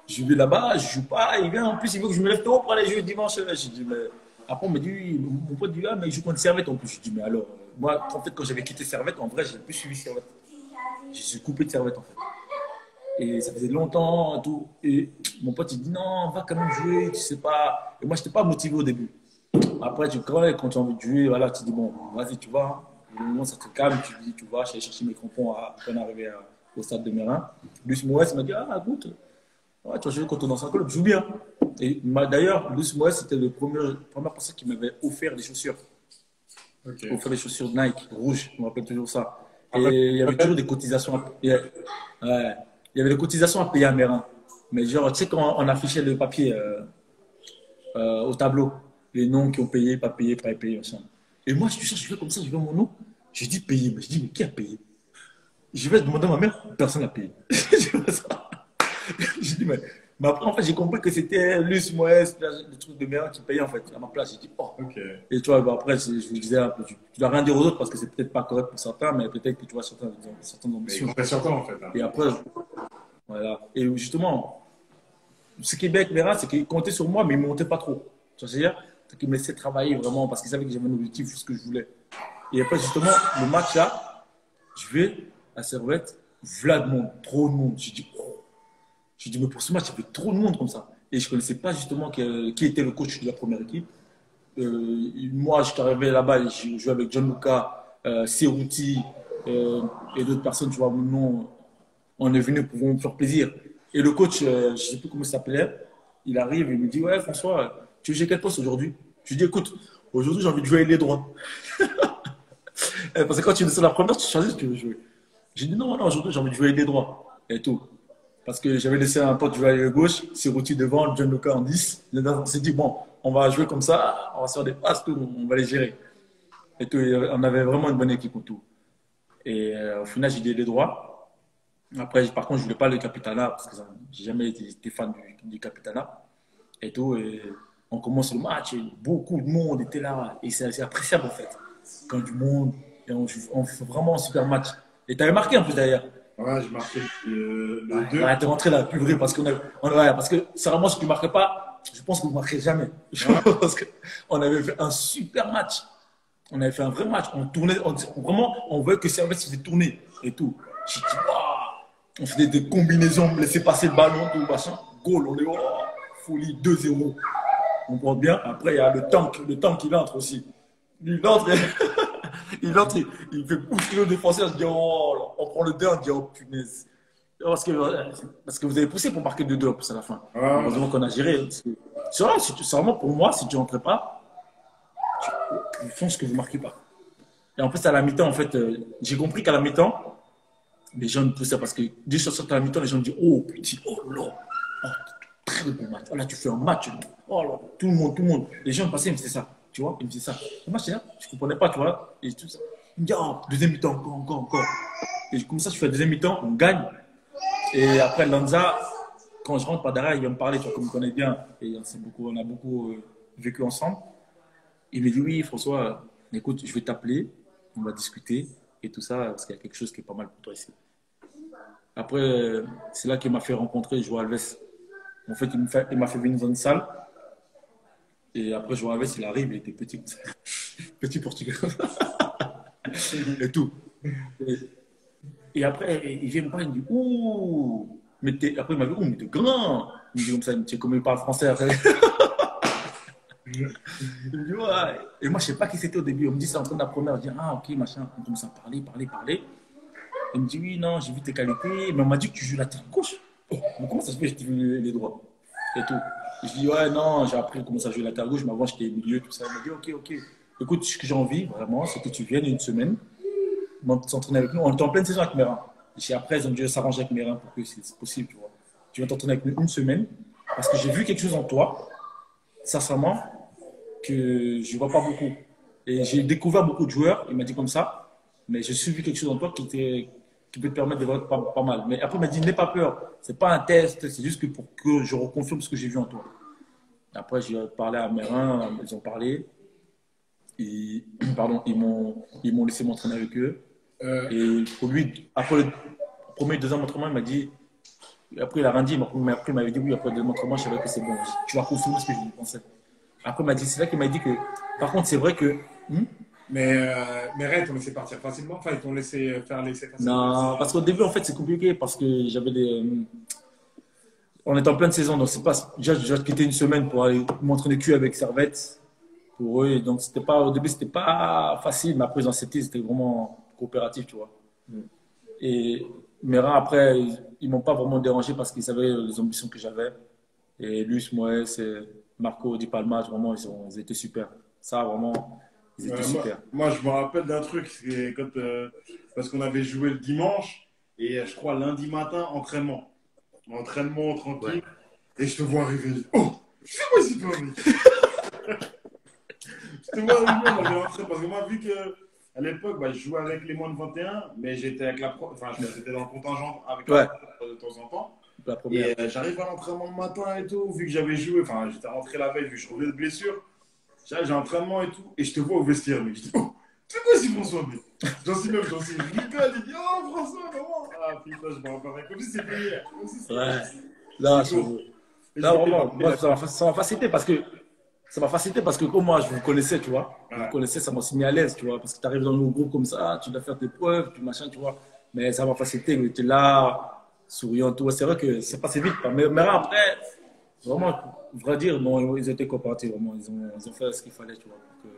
je vais là-bas, je joue pas. Il vient, en plus, il veut que je me lève tôt pour aller jouer dimanche. J'ai dit, mais après, on me dit, mon pote dit, ah, mais il joue contre Servette en plus. Je dis, mais alors, moi, en fait, quand j'avais quitté Servette, en vrai, j'ai plus suivi Servette. Je suis coupé de Servette, en fait. Et ça faisait longtemps et tout. Et mon pote, il dit, non, va quand même jouer, tu sais pas. Et moi, je n'étais pas motivé au début. Après, quand tu as envie de jouer, voilà, tu dis, bon, vas-y, tu vas. Au moment où ça te calme, tu dis, tu vas, j'allais chercher mes crampons à peine arrivé au stade de Mérin. Luce Moès m'a dit, ah, écoute, ouais, tu vas jouer contre dans un club, joue bien. Et d'ailleurs, Luce Moès, c'était le première personne qui m'avait offert des chaussures. Ok. Offert des chaussures Nike, rouges, je me rappelle toujours ça. Et il y avait toujours des cotisations ouais, il y avait des cotisations à payer à Mérin. Mais genre, tu sais, quand on affichait le papier au tableau, les noms qui ont payé, pas payé, pas payé, machin. Et moi, je fais comme ça, je vois mon nom, j'ai dit payer. Mais je dis, mais qui a payé? Je vais demander à ma mère, personne n'a payé. J'ai dit, mais après, en fait, j'ai compris que c'était Luce Moès, le truc de Mérin qui payait en fait, à ma place. J'ai dit, oh. Ok. Et tu vois, bah, après, je vous disais un peu, tu dois rien dire aux autres parce que c'est peut-être pas correct pour certains, mais peut-être que tu vois certaines Mais ambitions. on fait sur toi en fait. Hein. Et après, voilà. Et justement, ce qui est bien avec Mérin, c'est qu'il comptait sur moi, mais il ne montait pas trop. Tu vois ce que je veux dire? C'est qu'il me laissait travailler vraiment parce qu'il savait que j'avais un objectif, ce que je voulais. Et après, justement, le match là, je vais à Servette, Vlad, trop de monde. Je dis, oh. Je dis, mais pour ce match, il y avait trop de monde comme ça. Et je ne connaissais pas justement qui était le coach de la première équipe. Moi, je suis arrivé là-bas, je jouais avec Gianluca, Cerruti et d'autres personnes, tu vois, mon nom, on est venu pour me faire plaisir. Et le coach, je ne sais plus comment il s'appelait, il arrive, il me dit, ouais, François, tu veux jouer quel poste aujourd'hui? Je lui dis, écoute, aujourd'hui, j'ai envie de jouer les droits. Parce que quand tu es sur la première, tu choisis ce que tu veux jouer. J'ai dit, non, non, aujourd'hui, j'ai envie de jouer les droits. Et tout. Parce que j'avais laissé un pote jouer à la gauche, Cerruti devant, Gianluca en 10. On s'est dit, bon, on va jouer comme ça, on va se faire des passes, tout, on va les gérer. Et tout, et on avait vraiment une bonne équipe autour. Et au final, j'ai dit les droits. Après, par contre, je ne voulais pas le Capitana, parce que j'ai jamais été fan du Capitana. Et tout. Et on commence le match, et beaucoup de monde était là. Et c'est appréciable, en fait. Quand du monde, et on fait vraiment un super match. Et tu avais marqué en plus d'ailleurs. Ouais, je marquais le Ouais, 2. ouais, t'es rentré là, plus vrai, parce ouais, parce que sincèrement, si tu ne marquais pas, je pense que vous ne marquerez jamais. Ouais. Parce qu'on avait fait un super match. On avait fait un vrai match. On tournait, vraiment, on voyait que Servette se faisait tourner et tout. J'ai dit, waouh! On faisait des combinaisons, on laissait passer le ballon, tout machin. Goal, on est, oh, folie, 2-0. On porte bien. Après, il y a le tank qui entre aussi. Il entre, il fait pousser le défenseur. Je dis, oh, on prend le 2, on dit, oh, punaise. Parce que vous avez poussé pour marquer 2-2 en plus à la fin. Ouais. Heureusement qu'on a géré. C'est vraiment pour moi, si tu rentrais pas, je pense que vous ne marquez pas. Et en plus, à la mi-temps, en fait, j'ai compris qu'à la mi-temps, les gens me poussaient parce que dès que je sortais à la mi-temps, les gens me disaient, oh petit, oh là, oh, très bon match. Oh, là, tu fais un match. Oh là, tout le monde. Les gens passaient, ils me disaient ça. Tu vois, ils me disaient ça. Et moi, je ne comprenais pas, tu vois. Et tout ça. Ils me disaient, oh, deuxième mi-temps, encore. Et comme ça, je fais la deuxième mi-temps, on gagne. Et après, Lanza, quand je rentre par derrière, il vient me parler, tu vois, comme il me connaît bien. Et on a beaucoup vécu ensemble. Il me dit, oui, François, écoute, je vais t'appeler, on va discuter et tout ça, parce qu'il y a quelque chose qui est pas mal pour toi ici. Après, c'est là qu'il m'a fait rencontrer João Alves. En fait, il m'a fait venir dans une salle. Et après, João Alves, il arrive, il était petit. Petit portugais. Et tout. Et après, il vient me parler, il me dit, ouh, après, il m'a dit, ouh, mais t'es grand. Il me dit comme ça, tu sais comment il parle français. Il me dit, ouais. Et moi, je ne sais pas qui c'était au début. On me dit, c'est en train de la première. Je dis, ah, ok, machin. On commence à parler. Il me dit, oui, non, j'ai vu tes qualités. Mais on m'a dit que tu joues latéral gauche. Oh, mais comment ça se fait que je t'ai vu les droits et tout. Je dis, ouais, non, j'ai appris comment ça jouer latéral gauche. Mais avant, j'étais milieu, tout ça. Il m'a dit, ok. Écoute, ce que j'ai envie, vraiment, c'est que tu viennes une semaine s'entraîner avec nous. On était en pleine saison avec Mérin. Et après, ils ont dû s'arranger avec Mérin pour que c'est possible, tu vois. Tu vas t'entraîner avec nous une semaine parce que j'ai vu quelque chose en toi, sincèrement, que je ne vois pas beaucoup. Et j'ai découvert beaucoup de joueurs, il m'a dit comme ça, mais j'ai su vu quelque chose en toi qui peut te permettre de voir pas mal. Mais après, il m'a dit, n'aie pas peur, ce n'est pas un test, c'est juste que pour que je reconfirme ce que j'ai vu en toi. Après, j'ai parlé à Mérin, ils ont parlé, et, pardon, ils m'ont laissé m'entraîner avec eux. Et pour lui, après le premier, deuxième entraînement, il m'a dit, après il a rien dit, mais après il m'avait dit, oui, après le deuxième entraînement, je savais que c'est bon, tu vas confirmer ce que je pensais. Après, il m'a dit, c'est là qu'il m'a dit que, par contre, c'est vrai que. Mais Red, t'ont laissé partir facilement. Enfin, ils t'ont laissé faire l'essai facilement. Non, parce qu'au début, en fait, c'est compliqué parce que j'avais des. On est en pleine saison, donc c'est pas. Déjà, j'ai quitté une semaine pour aller m'entraîner cul avec Servette pour eux. Donc, au début, c'était pas facile, mais après, c'était vraiment coopératif, tu vois. Et Mérin, après, ils m'ont pas vraiment dérangé parce qu'ils savaient les ambitions que j'avais. Et Luce, Moès, Marco Di Palma, vraiment, ils étaient super. Ça, vraiment, ils étaient super. Moi, je me rappelle d'un truc, c'est quand, parce qu'on avait joué le dimanche, et je crois lundi matin, entraînement tranquille, ouais. Et je te vois arriver. Oh, c'est quoi c'est toi, mec? Je te vois arriver, on avait entraîné, parce que moi, vu qu'à l'époque, je jouais avec les moins de 21, mais j'étais avec j'étais dans le contingent avec ouais. De temps en temps. Et j'arrive à l'entraînement le matin et tout, vu que j'avais joué, j'étais rentré la veille, vu que je revenais de blessure. J'ai entraînement et tout, et je te vois au vestiaire, mec. Je dis, oh, tu sais quoi, c'est François, mec? J'en suis, je rigole, il dit, oh, François, comment? Ah, putain, je me rappelle, comme si c'était hier. Ouais. Là, vraiment, moi, ça m'a facilité parce que comme moi, je vous connaissais, tu vois. Ouais. Je vous connaissais, ça m'a aussi mis à l'aise, tu vois. Parce que tu arrives dans nos groupes comme ça, tu dois faire tes preuves, puis machin, tu vois. Mais ça m'a facilité, il était là, souriant, tout. C'est vrai que c'est passé vite. Mais après, vraiment, vrai dire, non, ils étaient coopératifs, vraiment. Ils ont fait ce qu'il fallait, tu vois, pour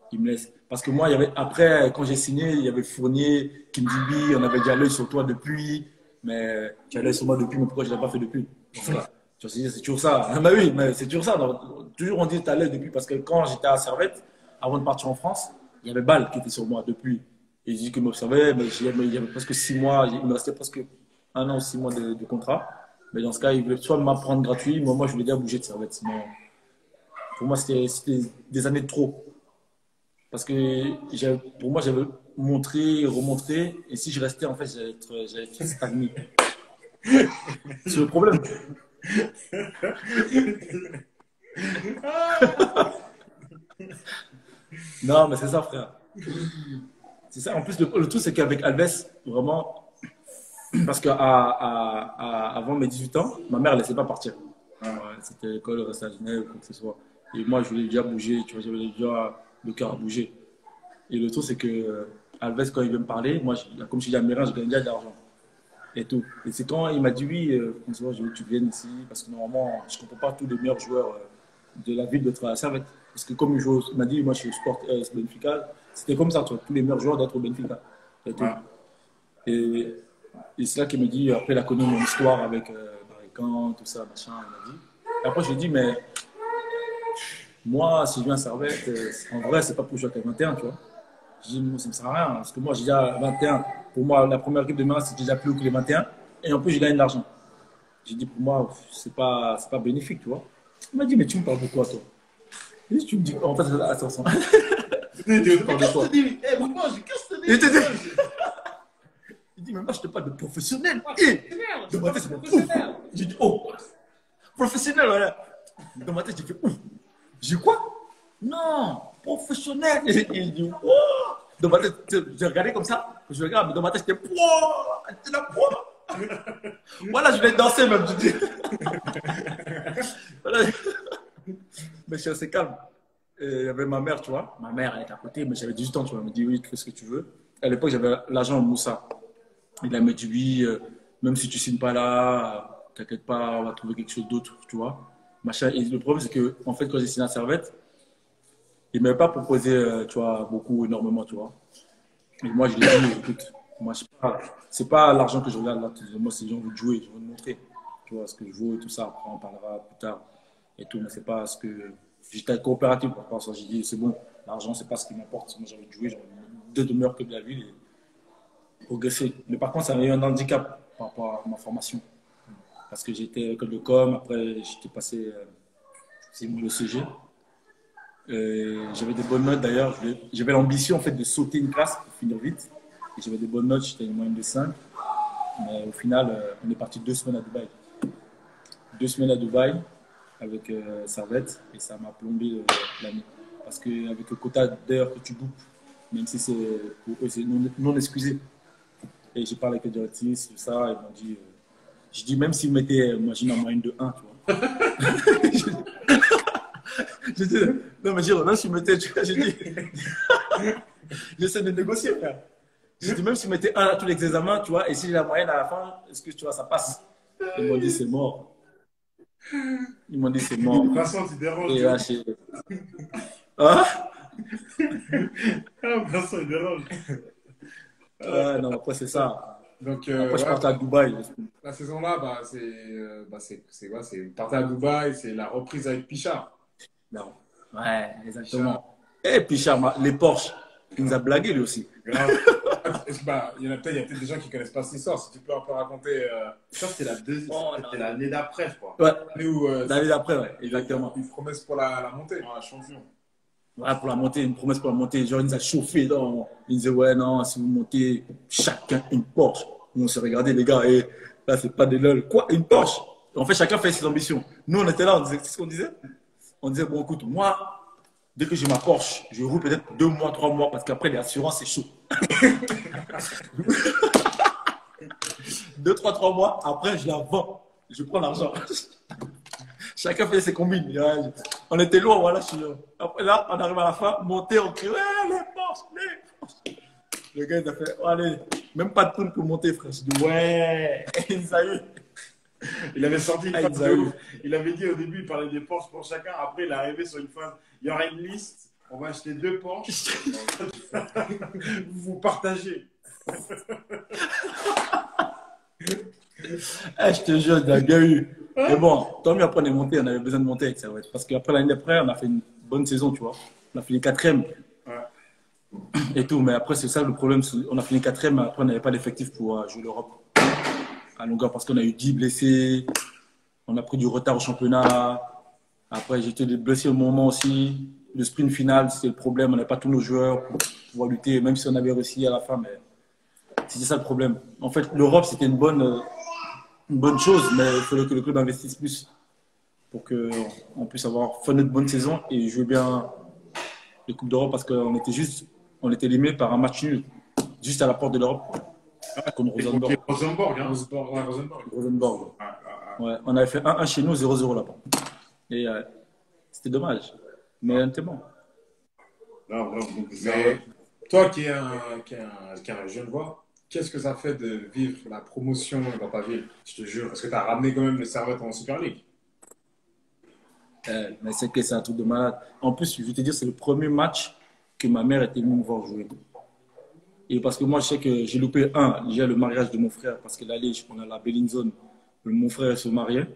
qu'ils me laissent. Parce que moi, après, quand j'ai signé, il y avait Fournier, Kimdibi, on avait déjà l'œil sur toi depuis. Mais tu as l'œil sur moi depuis, mais pourquoi je ne l'ai pas fait depuis? Voilà. C'est toujours ça. Ah, bah oui, mais c'est toujours ça. Donc, toujours on dit tu as l'œil depuis. Parce que quand j'étais à Servette, avant de partir en France, il y avait Bâle qui était sur moi depuis. Et il dit qu'il m'observait, mais il y avait presque 6 mois, il me restait presque 1 an ou 6 mois de contrat. Mais dans ce cas, il voulait soit m'apprendre gratuit, mais moi je voulais déjà bouger de Servette. Sinon, pour moi, c'était des années de trop. Parce que pour moi, j'avais montré, remontré, et si je restais, en fait, j'allais être stagné. C'est le problème. Non, mais c'est ça, frère. C'est ça. En plus, le truc, c'est qu'avec Alves, vraiment, parce qu'avant mes 18 ans, ma mère ne laissait pas partir. Ouais, c'était l'école, rester à Genève, quoi que ce soit. Et moi, je voulais déjà bouger, tu vois, j'avais déjà le cœur à bouger. Et le truc, c'est que Alves, quand il veut me parler, moi, comme je suis américain, je gagne déjà de l'argent. Et tout. Et c'est quand il m'a dit oui, je veux que tu viennes ici, parce que normalement, je ne comprends pas tous les meilleurs joueurs de la ville d'être à la Servette. Parce que comme il m'a dit, moi je suis au sport Benfica, c'était comme ça, tu vois, tous les meilleurs joueurs d'être au Benfica. Et, tout. Et c'est là qu'il me dit, après il a connu mon histoire avec Barrican, tout ça, machin, il m'a dit. Et après je lui ai dit, mais moi, si je viens à Servette, en vrai, c'est pas pour jouer avec 21, tu vois. Je dis, moi, ça ne me sert à rien, parce que moi j'ai déjà 21. Pour moi, la première équipe de Milan, c'est déjà plus haut que les 21. Et en plus, je gagne de l'argent. J'ai dit, pour moi, c'est pas bénéfique, tu vois. Il m'a dit, mais tu me parles de quoi, toi? Et tu me dis, en fait, attends. Il dit, mais moi, je te parle de professionnel. Dans ma tête, c'est ouf. J'ai dit, oh, professionnel, voilà. Dans ma tête, j'ai fait, ouf. J'ai quoi? Non, professionnel. Et il dit, oh. Dans ma tête, j'ai regardé comme ça. Je regarde, mais dans ma tête, j'étais, oh, c'est la poids. Voilà, je vais danser même, je dis. Voilà. Mais je suis assez calme. Et il y avait ma mère, tu vois. Ma mère, elle était à côté, mais j'avais 18 ans, tu vois. Elle me dit, oui, tu fais ce que tu veux. À l'époque, j'avais l'agent Moussa. Il m'a dit, oui, même si tu ne signes pas là, t'inquiète pas, on va trouver quelque chose d'autre, tu vois. Machin. Et le problème, c'est que, en fait, quand j'ai signé à Servette, il ne m'avait pas proposé, tu vois, beaucoup, énormément, tu vois. Et moi, je lui ai dit, écoute, moi, c'est pas l'argent que je regarde là. Moi, c'est j'ai envie de jouer, j'ai envie de montrer, tu vois, ce que je vaux et tout ça. Après, on parlera plus tard et tout, mais c'est pas ce que. J'étais coopératif par rapport à ça. J'ai dit, c'est bon, l'argent, c'est pas ce qui m'importe. Moi, j'ai envie de jouer, j'ai envie de demeurer que de la ville et progresser. Mais par contre, ça m'a eu un handicap par rapport à ma formation. Parce que j'étais à l'école de com, après, j'étais passé, c'est le CG. J'avais des bonnes notes d'ailleurs. J'avais l'ambition en fait de sauter une classe pour finir vite. Et j'avais des bonnes notes, j'étais une moyenne de 5. Mais au final, on est parti 2 semaines à Dubaï. 2 semaines à Dubaï avec Servette et ça m'a plombé l'année. Parce qu'avec le quota d'heures que tu bookes, même si pour eux c'est non excusé. Et j'ai parlé avec le directrice, tout ça, ils m'ont dit, je dis même s'ils mettaient, imagine en moyenne de 1, tu vois. J'ai dit, non mais même s'ils mettaient, tu vois, j'ai dit, j'essaie de négocier, frère. J'ai dit, même s'ils mettaient 1 à tous les examens, tu vois, et si j'ai la moyenne à la fin, est-ce que tu vois, ça passe? Ils m'ont dit, c'est mort. Ils m'ont dit, c'est mort. Vincent, tu déranges. Et là, hein? Vincent, il dérange. Non, après, c'est ça. Donc, après, je partais à Dubaï. La saison-là, c'est partir à Dubaï, c'est la reprise avec Pichard. Non. Ouais, exactement. Et Pichard, les Porsche, il nous a blagué lui aussi. Il y a peut-être des gens qui ne connaissent pas cette histoire. Si tu peux un peu raconter. Ça, c'était l'année d'après, je crois. Ouais. L'année d'après, ouais, exactement. Une promesse pour la montée. La champion. Ouais, pour la montée, une promesse pour la montée. Genre, il nous a chauffé. Il disait, ouais, non, si vous montez, chacun une Porsche. On s'est regardé, les gars, et là, c'est pas des lol. Quoi, une Porsche? En fait, chacun fait ses ambitions. Nous, on était là, c'est ce qu'on disait. On disait, bon, écoute, moi, dès que j'ai ma Porsche, je roule peut-être 2 mois, 3 mois, parce qu'après, les assurances, c'est chaud. 2, 3 mois, après, je la vends. Je prends l'argent. Chacun fait ses combines. On était loin, voilà. Après, là, on arrive à la fin, monter, on crie, ouais, les Porsche. Le gars, il a fait, oh, allez, même pas de poule pour monter, frère. Je dis, ouais, il a eu. Il avait sorti une phase de ouf. Il avait dit au début, il parlait des Porsche pour chacun. Après, il est arrivé sur une phase. Il y aura une liste. On va acheter 2 Porsche. Vous partagez. Je te jure, il a bien eu. Mais bon, tant mieux, après on est monté, on avait besoin de monter avec ça. Ouais. Parce qu'après l'année d'après, on a fait une bonne saison, tu vois. On a fini 4e. Ouais. Et tout, mais après, c'est ça le problème. On a fini 4e, après, on n'avait pas l'effectif pour jouer l'Europe à longueur parce qu'on a eu 10 blessés. On a pris du retard au championnat. Après, j'étais blessé au moment aussi. Le sprint final, c'était le problème. On n'avait pas tous nos joueurs pour pouvoir lutter, même si on avait réussi à la fin. Mais c'était ça le problème. En fait, l'Europe, c'était une bonne chose, mais il fallait que le club investisse plus pour qu'on puisse faire notre bonne saison et jouer bien les Coupes d'Europe parce on était éliminé par un match nul, juste à la porte de l'Europe, contre Rosenborg. Rosenborg, hein. Rosenborg. Ouais, on avait fait 1-1 chez nous, 0-0 là-bas. Et c'était dommage. Mais on était bon. Non, vraiment, donc, Mais toi qui es un jeune joueur, qu'est-ce que ça fait de vivre la promotion dans ta ville? Je te jure, parce que tu as ramené quand même le Servette en Super League. Mais c'est que c'est un truc de malade. En plus, je vais te dire, c'est le premier match que ma mère était venue me voir jouer. Et parce que moi, je sais que j'ai loupé déjà le mariage de mon frère, parce que l'aller, on a la Bellinzone, mon frère se mariait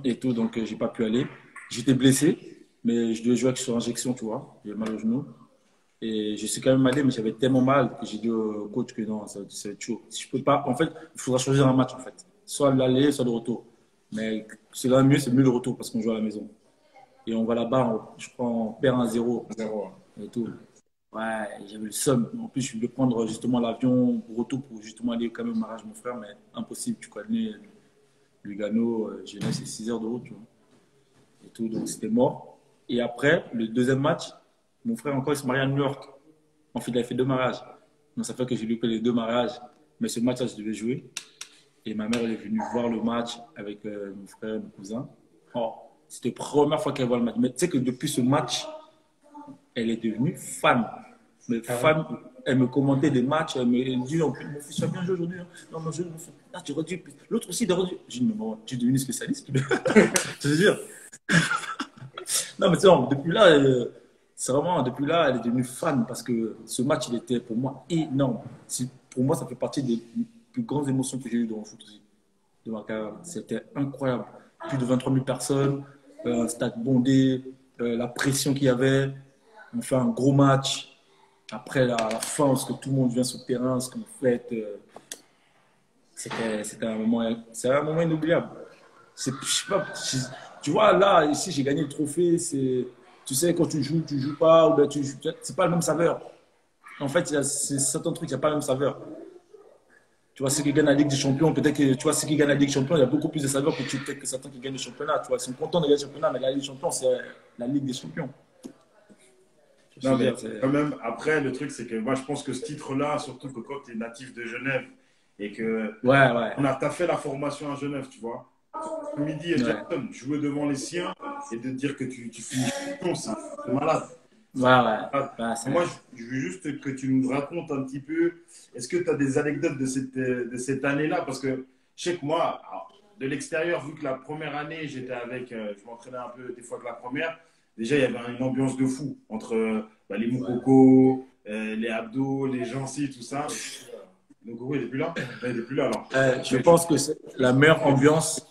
et tout, donc j'ai pas pu aller. J'étais blessé, mais je devais jouer sur injection, tu vois. J'ai mal au genou. Et je suis quand même allé, mais j'avais tellement mal que j'ai dit au coach que non, ça va être chaud. Si je peux pas, en fait, il faudra choisir un match, en fait. Soit l'aller, soit le retour. Mais c'est mieux le retour parce qu'on joue à la maison. Et on va là-bas, je crois, on perd 1-0 et tout. Ouais, j'avais le seum. En plus, je voulais prendre justement l'avion au retour pour justement aller quand même au mariage de mon frère, mais impossible. Tu connais Lugano, Genève, c'est 6 heures de route, tu vois. Et tout, donc c'était mort. Et après, le deuxième match, mon frère encore, il se marie à New York. En fait, il a fait 2 mariages. Donc ça fait que j'ai loupé les 2 mariages. Mais ce match-là, je devais jouer. Et ma mère, elle est venue voir le match avec mon frère et mon cousin. Oh, c'était la première fois qu'elle voit le match. Mais tu sais que depuis ce match, elle est devenue fan. Mais fan, elle me commentait des matchs, elle me dit mon fils, tu as bien joué aujourd'hui. Hein. Non, mon fils, là, tu redis. L'autre aussi, il a redit. J'ai dit, mais bon, tu es devenu spécialiste. Je veux dire. Non, mais tu sais, depuis là, c'est vraiment, depuis là, elle est devenue fan parce que ce match, il était pour moi énorme. Pour moi, ça fait partie des plus grandes émotions que j'ai eues dans le foot aussi, de ma carrière. C'était incroyable. Plus de 23 000 personnes, un stade bondé, la pression qu'il y avait. On fait un gros match. Après, à la fin, lorsque tout le monde vient sur le terrain, ce qu'on fait, c'était un moment inoubliable. Je sais pas, tu vois, là, ici, j'ai gagné le trophée. Tu sais, quand tu joues pas, ou bien c'est pas la même saveur. En fait, c'est certains trucs, il n'y a pas la même saveur. Tu vois, ceux qui gagnent la Ligue des Champions, peut-être que tu vois, ceux qui gagnent la Ligue des Champions, il y a beaucoup plus de saveur que certains qui gagnent le championnat. Tu vois, ils sont contents de gagner le championnat, mais la Ligue des Champions, c'est la Ligue des Champions. Non, mais quand même, après, le truc, c'est que moi, je pense que ce titre-là, surtout que quand tu es natif de Genève et que t'as fait la formation à Genève, tu vois. Midi et Jackson, jouer devant les siens et de dire que tu finis champion, c'est malade. Moi, je veux juste que tu nous racontes un petit peu, est-ce que tu as des anecdotes de cette année-là? Parce que je sais que moi, de l'extérieur, vu que la première année, j'étais je m'entraînais un peu des fois que la première, déjà, il y avait une ambiance de fou entre les Moukoko, les Abdo, les Jancy, tout ça. Donc, oui, il n'est plus là. Il n'est plus là, alors. Je pense que c'est la meilleure ambiance.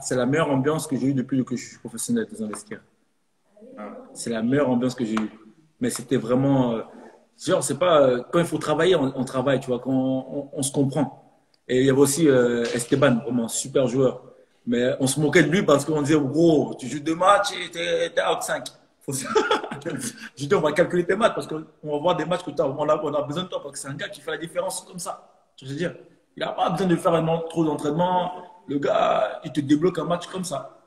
C'est la meilleure ambiance que j'ai eue depuis que je suis professionnel des investisseurs. C'est la meilleure ambiance que j'ai eue. Mais c'était vraiment. Genre, c'est pas. Quand il faut travailler, on travaille, tu vois, quand on se comprend. Et il y avait aussi Esteban, vraiment super joueur. Mais on se moquait de lui parce qu'on disait, gros, tu joues 2 matchs et t'es out 5. Je dis, on va calculer tes matchs parce qu'on va voir des matchs que on a besoin de toi parce que c'est un gars qui fait la différence comme ça. Je veux dire, il n'a pas besoin de faire trop d'entraînement. Le gars, il te débloque un match comme ça.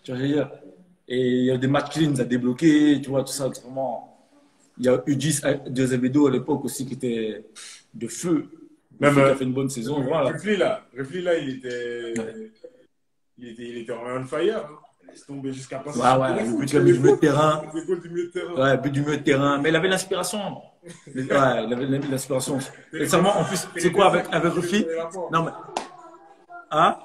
Tu veux dire, et il y a des matchs qu'il nous a débloqués, tu vois, tout ça. Vraiment. Il y a Udis de Azevedo à l'époque aussi qui était de feu. Même qui a fait une bonne saison. Voilà. Refli là, il était en fire. Hein. Il est tombé jusqu'à passer. Le but du milieu de terrain. Le but du milieu de terrain. Mais il avait l'inspiration. Il avait l'inspiration. Et seulement, en plus, c'est quoi avec Rufi? Non, mais. Hein?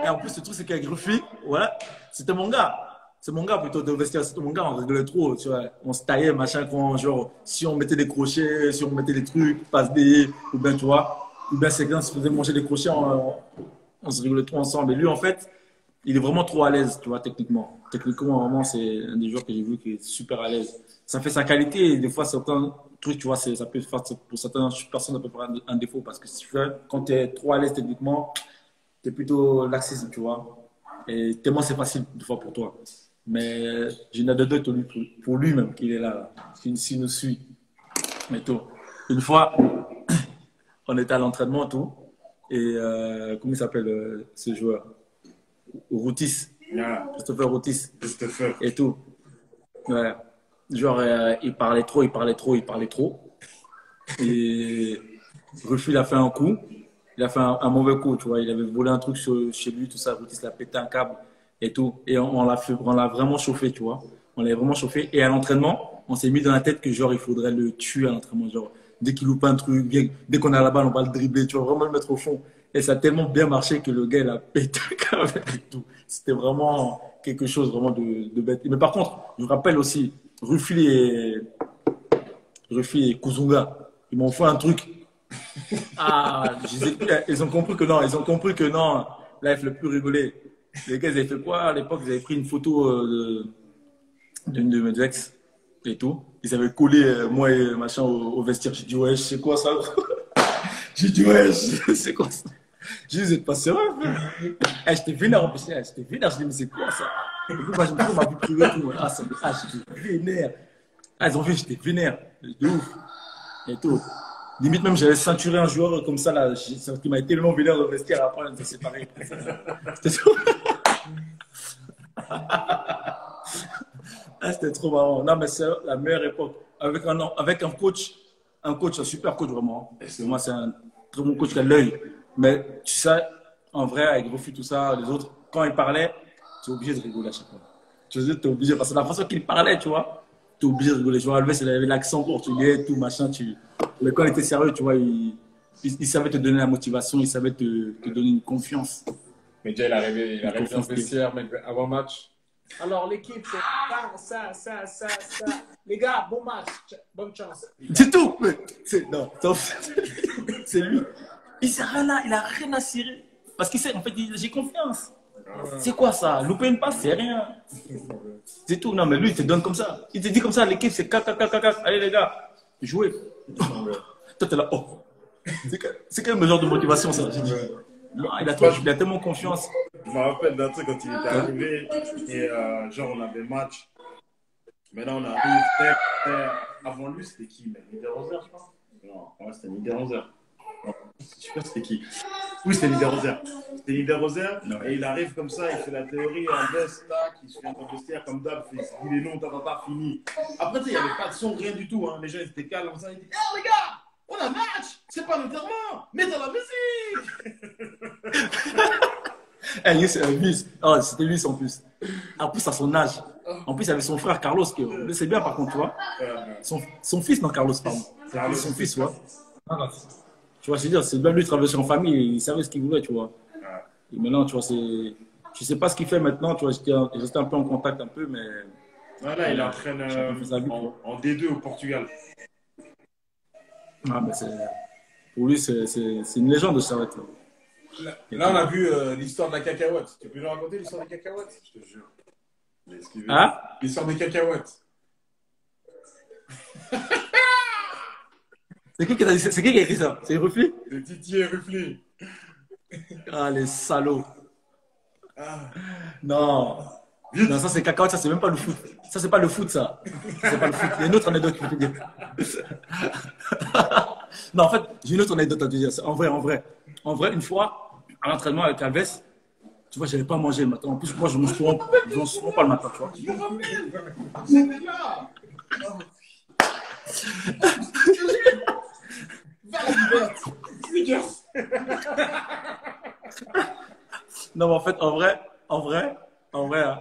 Et en plus, le truc, c'est qu'avec Rufi, voilà, c'était mon gars. C'est mon gars plutôt de vestiaire. C'était mon gars, on rigolait trop. Tu vois. On se taillait, machin, genre, si on mettait des crochets, si on mettait des trucs, passe des. Ou bien, tu vois. Ou bien, c'est quand se faisait manger des crochets, on se rigolait trop ensemble. Et lui, en fait, il est vraiment trop à l'aise, tu vois, techniquement. Techniquement, vraiment, c'est un des joueurs que j'ai vu qui est super à l'aise. Ça fait sa qualité et des fois, certains trucs, tu vois, ça peut faire, pour certaines personnes, ça peut faire un défaut parce que quand tu es trop à l'aise techniquement, tu es plutôt laxiste, tu vois. Et tellement c'est facile, des fois, pour toi. Mais j'ai une anecdote pour lui-même, qu'il est là, s'il nous suit. Mais tout. Une fois, on était à l'entraînement, tout. Et comment il s'appelle ce joueur? Routis, Yeah. Christopher Routis Christopher. et tout. Ouais. Genre, il parlait trop, il parlait trop, il parlait trop. Et Rufus, il a fait un coup. Il a fait un mauvais coup, tu vois. Il avait volé un truc chez lui, tout ça. Routis, il a pété un câble et tout. Et on l'a vraiment chauffé, tu vois. On l'a vraiment chauffé. Et à l'entraînement, on s'est mis dans la tête que genre, il faudrait le tuer à l'entraînement. Genre, dès qu'il loupe un truc, dès qu'on a la balle, on va le dribbler, tu vois, vraiment le mettre au fond. Et ça a tellement bien marché que le gars, il a pété un câble et tout. C'était vraiment quelque chose vraiment de bête. Mais par contre, je me rappelle aussi, Rufus et Kuzunga, ils m'ont fait un truc. Ah, ils ont compris que non, Là, il ne fait plus rigoler. Les gars, ils avaient fait quoi à l'époque? Ils avaient pris une photo d'une de mes ex et tout. Ils avaient collé moi et machin au vestiaire. J'ai dit, ouais, c'est quoi ça? J'ai dit, ouais, c'est quoi ça? J'ai dit, vous êtes pas sérieux? J'étais vénère en plus. J'étais vénère. Je dis, mais c'est quoi ça? Et puis, moi, je me dis, on m'a vu pleurer et tout. J'étais vénère. Ils ont vu, j'étais vénère. De ouf. Et tout. Limite, même, j'avais ceinturé un joueur comme ça, là, qui m'a été tellement vénère au vestiaire. Après, on s'est séparés. C'était trop. C'était trop marrant. Non, mais c'est la meilleure époque. Avec un super coach, vraiment. Moi, c'est un très bon coach qui a l'œil. Mais tu sais, en vrai, avec Rufus, tout ça, les autres, quand ils parlaient, tu es obligé de rigoler à chaque fois. Tu es obligé, parce que la façon qu'il parlait, tu vois, tu es obligé de rigoler. Tu vois, Alves, il avait l'accent portugais, tout machin. Mais quand il était sérieux, tu vois, il savait te donner la motivation, il savait te donner une confiance. Mais déjà, il arrivait dans le vestiaire, mec, avant match. Alors, l'équipe, c'est ça. Les gars, bon match, bonne chance. C'est tout. Non, c'est lui. Il sert rien là, il a rien à cirer. Parce qu'il sait, en fait, j'ai confiance. C'est quoi ça? Louper une passe, c'est rien. C'est tout. Non, mais lui, il te donne comme ça. Il te dit comme ça, l'équipe, c'est cac. Allez, les gars, jouez. Toi, t'es là, oh. C'est quel genre de motivation, ça? Non, il a tellement confiance. Je me rappelle d'un truc quand il était arrivé et genre on avait match. Maintenant on arrive. Avant lui, c'était qui? Niederhauser, je pense. Non, ouais, c'était Niederhauser. Je sais pas c'était qui. Oui, c'était Niederhauser. Et il arrive comme ça, il fait la théorie, un veste, tac, il se fait un peu vestiaire comme d'hab, il dit les noms, fini. Après, tu sais, il n'y avait pas de son, rien du tout. Hein. Les gens ils étaient calmes comme ça, ils disaient oh les gars, on a match, c'est pas l'enterrement, mets dans la musique. C'est Luis. Oh, c'était Luis en plus. En plus, à son âge. En plus, il avait son frère Carlos, que c'est bien par contre, tu vois. Son fils, non, Carlos, pardon. Son fils, tu vois. Tu vois, c'est bien lui travailler en famille, il savait ce qu'il voulait, tu vois. Et maintenant, tu vois, je sais pas ce qu'il fait maintenant, tu vois, j'étais un peu en contact un peu, mais. Voilà, il entraîne en D2 au Portugal. Ah, mais pour lui, c'est une légende de Servette. Là, on a vu l'histoire de la cacahuète. Tu peux nous raconter l'histoire des cacahuètes? Je te jure. Hein? L'histoire des cacahuètes. C'est qui qui a écrit ça? C'est Rufus? C'est Didier Rufus. Ah, les salauds. Non. Non, ça c'est cacahuète, ça c'est même pas le foot. Ça c'est pas le foot, ça. C'est pas le foot. Il y a une autre anecdote que je peux te dire. Non, en fait, j'ai une autre anecdote à te dire. En vrai, une fois, à l'entraînement avec Alves, tu vois, j'avais pas mangé le matin. En plus, moi, je mange souvent pas le matin, tu vois. Je me rappelle. C'était là. Non, mais en fait, en vrai, hein,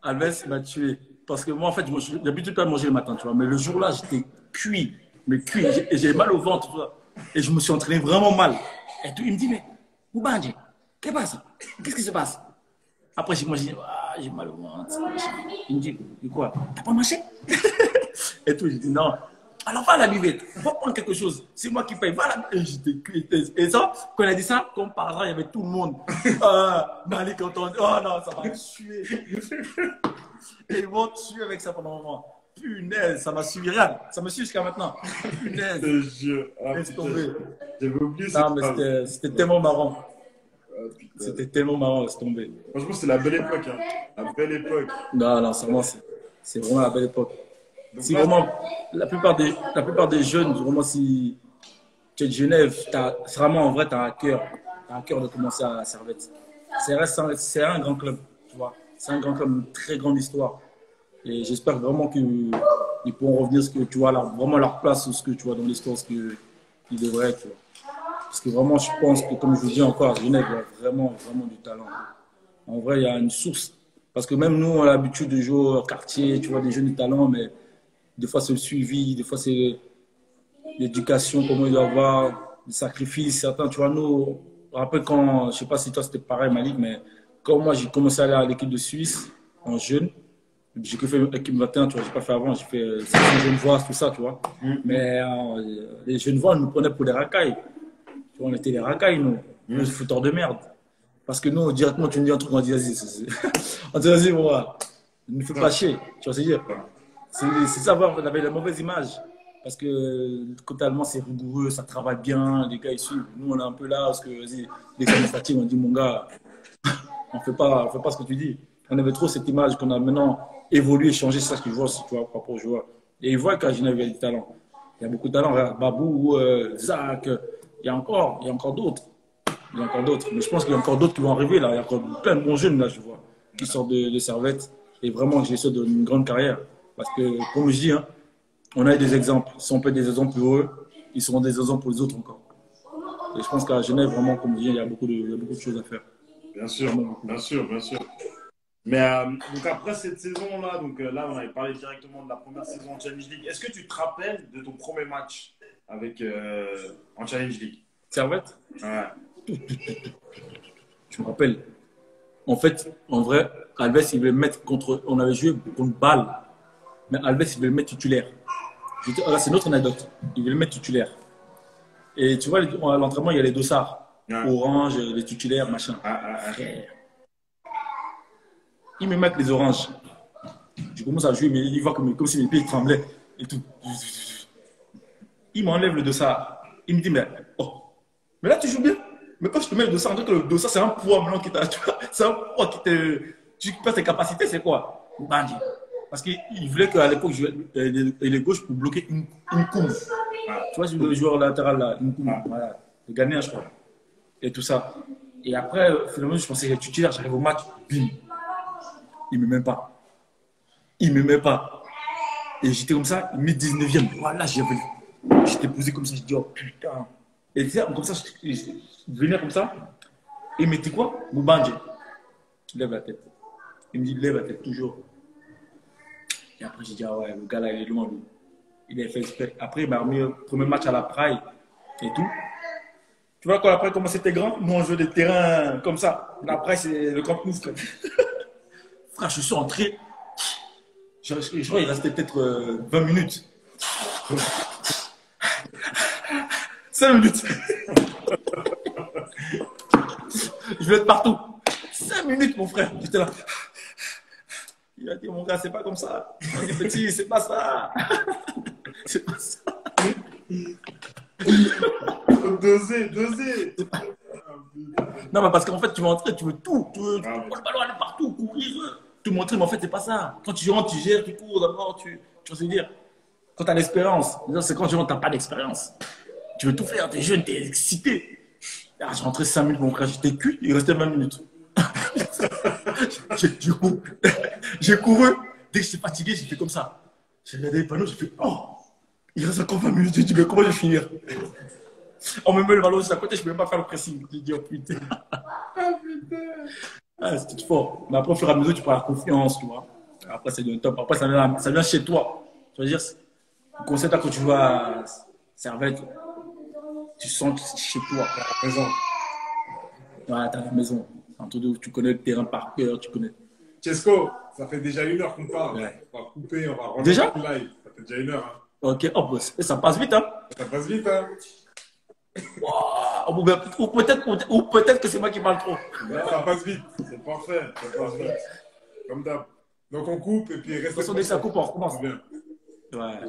Alves m'a tué. Parce que moi, en fait, j'ai l'habitude de manger le matin, tu vois. Mais le jour-là, j'étais cuit. Mais cuit. Et j'ai mal au ventre, tu vois. Et je me suis entraîné vraiment mal. Et tout, il me dit, mais, Boubandje, qu'est-ce qui se passe? Après, moi, j'ai dit, j'ai mal au ventre. Il me dit quoi? T'as pas mangé? Et tout, j'ai dit, non. Alors, va à la buvette, va prendre quelque chose. C'est moi qui paye. Va à la buvette. J'étais cuit. Et ça, quand il a dit ça, comme par hasard, il y avait tout le monde. Malik entend, oh non, ça m'a tué. Et ils m'ont tué avec ça pendant un moment. Punaise, ça m'a suivi rien. Ça me suit jusqu'à maintenant. Punaise. Laisse tomber. J'avais oublié ça. Non, mais c'était tellement marrant. C'était tellement marrant, laisse tomber. Franchement, c'est la belle époque. Hein. La belle époque. Non, c'est vraiment la belle époque. Donc, si vraiment, la plupart des jeunes, vraiment, si tu es de Genève, vraiment, en vrai, tu as un cœur. Tu as un cœur de commencer à Servette. C'est un grand club, tu vois. C'est un grand club, une très grande histoire. Et j'espère vraiment qu'ils pourront revenir ce que tu vois là, vraiment leur place, ce que tu vois dans l'histoire, ce qu'ils devraient être. Tu vois. Parce que vraiment, je pense que, comme je vous dis encore, Genève a vraiment, vraiment du talent. En vrai, il y a une source. Parce que même nous, on a l'habitude de jouer au quartier, tu vois, des jeunes de talent, mais des fois, c'est le suivi, des fois, c'est l'éducation, comment il doit avoir, les sacrifices. Certains, tu vois, nous, je me rappelle quand, je sais pas si toi, c'était pareil, Malik, mais quand moi, j'ai commencé à aller à l'équipe de Suisse, en jeune, j'ai que fait l'équipe 21, tu vois, j'ai pas fait avant, j'ai fait section Genevoise, tout ça, tu vois. Mais les Genevois nous prenaient pour des racailles. Tu vois, on était des racailles, nous, des fouteurs de merde. Parce que nous, directement, tu me dis un truc, on dit, vas-y, on dit, vas-y, moi, ne me fais pas chier, tu vois ce que je veux dire. C'est ça, on avait la mauvaise image. Parce que côté allemand, c'est rigoureux, ça travaille bien, les gars, ils suivent. Nous, on est un peu là, parce que, vas-y, dès qu'on est fatigué, on dit, mon gars, on fait pas ce que tu dis. On avait trop cette image qu'on a maintenant évolué, changé, c'est ça que je vois aussi, tu vois, par rapport aux joueurs. Et ils voient qu'à Genève, il y a du talent. Il y a beaucoup de talent. Regarde, Babou, Zach, il y a encore d'autres. Il y a encore d'autres. Mais je pense qu'il y a encore d'autres qui vont arriver là. Il y a encore plein de bons jeunes là, je vois, qui sortent de Servette. Et vraiment, je les souhaite une grande carrière. Parce que, comme je dis, hein, on a des exemples. Si on peut être des exemples pour eux, ils seront des exemples pour les autres encore. Et je pense qu'à Genève, vraiment, comme je dis, il y a beaucoup de choses à faire. Bien sûr, bien sûr, bien sûr. Mais donc après cette saison-là, donc là, on avait parlé directement de la première saison en Challenge League. Est-ce que tu te rappelles de ton premier match avec, en Challenge League? Servette? Ouais. Je me rappelle. En fait, en vrai, Alves, il voulait me mettre contre. On avait joué contre Bâle. Mais Alves, il voulait me mettre titulaire. Là, c'est notre anecdote. Il voulait me mettre titulaire. Et tu vois, à l'entraînement, il y a les dossards. Ouais. Orange, les titulaires, machin. Frère. Il me met avec les oranges. Je commence à jouer, mais il voit comme si mes pieds tremblaient et tout. Il m'enlève le dossard. Il me dit, mais là, tu joues bien. Mais quand je te mets le dossard, on dirait que le dossard, c'est un poids maintenant qui t'a. C'est un poids qui te. Tu perds tes capacités, c'est quoi? Bandit. Parce qu'il voulait qu'à l'époque, je jouais les gauches pour bloquer une couve. Tu vois, le joueur latéral là, une couve. Voilà. Le Ghanéen, je crois. Et tout ça. Et après, finalement, je pensais que titulaire, j'arrive au match, bim. Il ne me met pas. Il ne me met pas. Et j'étais comme ça, il met 19e. Voilà, j'étais posé comme ça, je dis, oh putain. Et tu sais, comme ça, je venais comme ça. Et il me dit quoi? Moubandje. Je lève la tête. Il me dit, lève la tête, toujours. Et après, j'ai dit, ah ouais, le gars là, il est loin, lui. Il a fait exprès. Après, il m'a remis le premier match à la Praille et tout. Tu vois, quand la Praille, comment c'était grand, nous, on jouait des terrains comme ça. La Praille, c'est le Camp Nou. Frère, je suis entré. Je crois qu'il restait peut-être 20 minutes. 5 minutes. Je vais être partout. 5 minutes, mon frère. J'étais là. Il a dit, mon gars, c'est pas comme ça. Il dit, petit, c'est pas ça. C'est pas ça. Doser. Non, mais parce qu'en fait, tu veux entrer, tu veux tout. Tu veux le ballon aller partout, courir. Tout montrer, mais en fait, c'est pas ça. Quand tu rentres, tu gères, tu cours d'abord, tu vois ce que je veux dire. Quand tu as l'expérience, c'est quand tu rentres, tu n'as pas d'expérience. Tu veux tout faire, tu es jeune, tu es excité. Ah, j'ai rentré 5 minutes, mon frère, j'étais cuit, il restait 20 minutes. J'ai couru. Dès que j'étais fatigué, j'ai fait comme ça. J'ai regardé les panneaux, j'ai fait, oh, il reste encore 20 minutes. J'ai dit, mais comment je vais finir? On me met le ballon juste à côté, je ne peux même pas faire le pressing. J'ai dit, oh putain. Ah, c'était fort. Mais après, au fur et à mesure, tu prends la confiance, tu vois. Après, c'est le top. Après, ça vient chez toi. Tu veux dire, le concept là, quand tu vas à Servette, tu sens que c'est chez toi, à la maison. Ouais, t'as la maison. Tu connais le terrain par cœur, tu connais. Chesco, ça fait déjà 1 heure qu'on parle. Ouais. On va couper, on va rentrer déjà le live. Ça fait déjà 1 heure. Hein. Ok, oh, ça passe vite, hein. Ça passe vite, hein. Wow. Ou peut-être que c'est moi qui parle trop. Ouais, ça passe vite. C'est parfait. Ça passe vite. Comme d'hab. Donc on coupe et puis reste. Dès que ça coupe, on recommence. Bien. Ouais.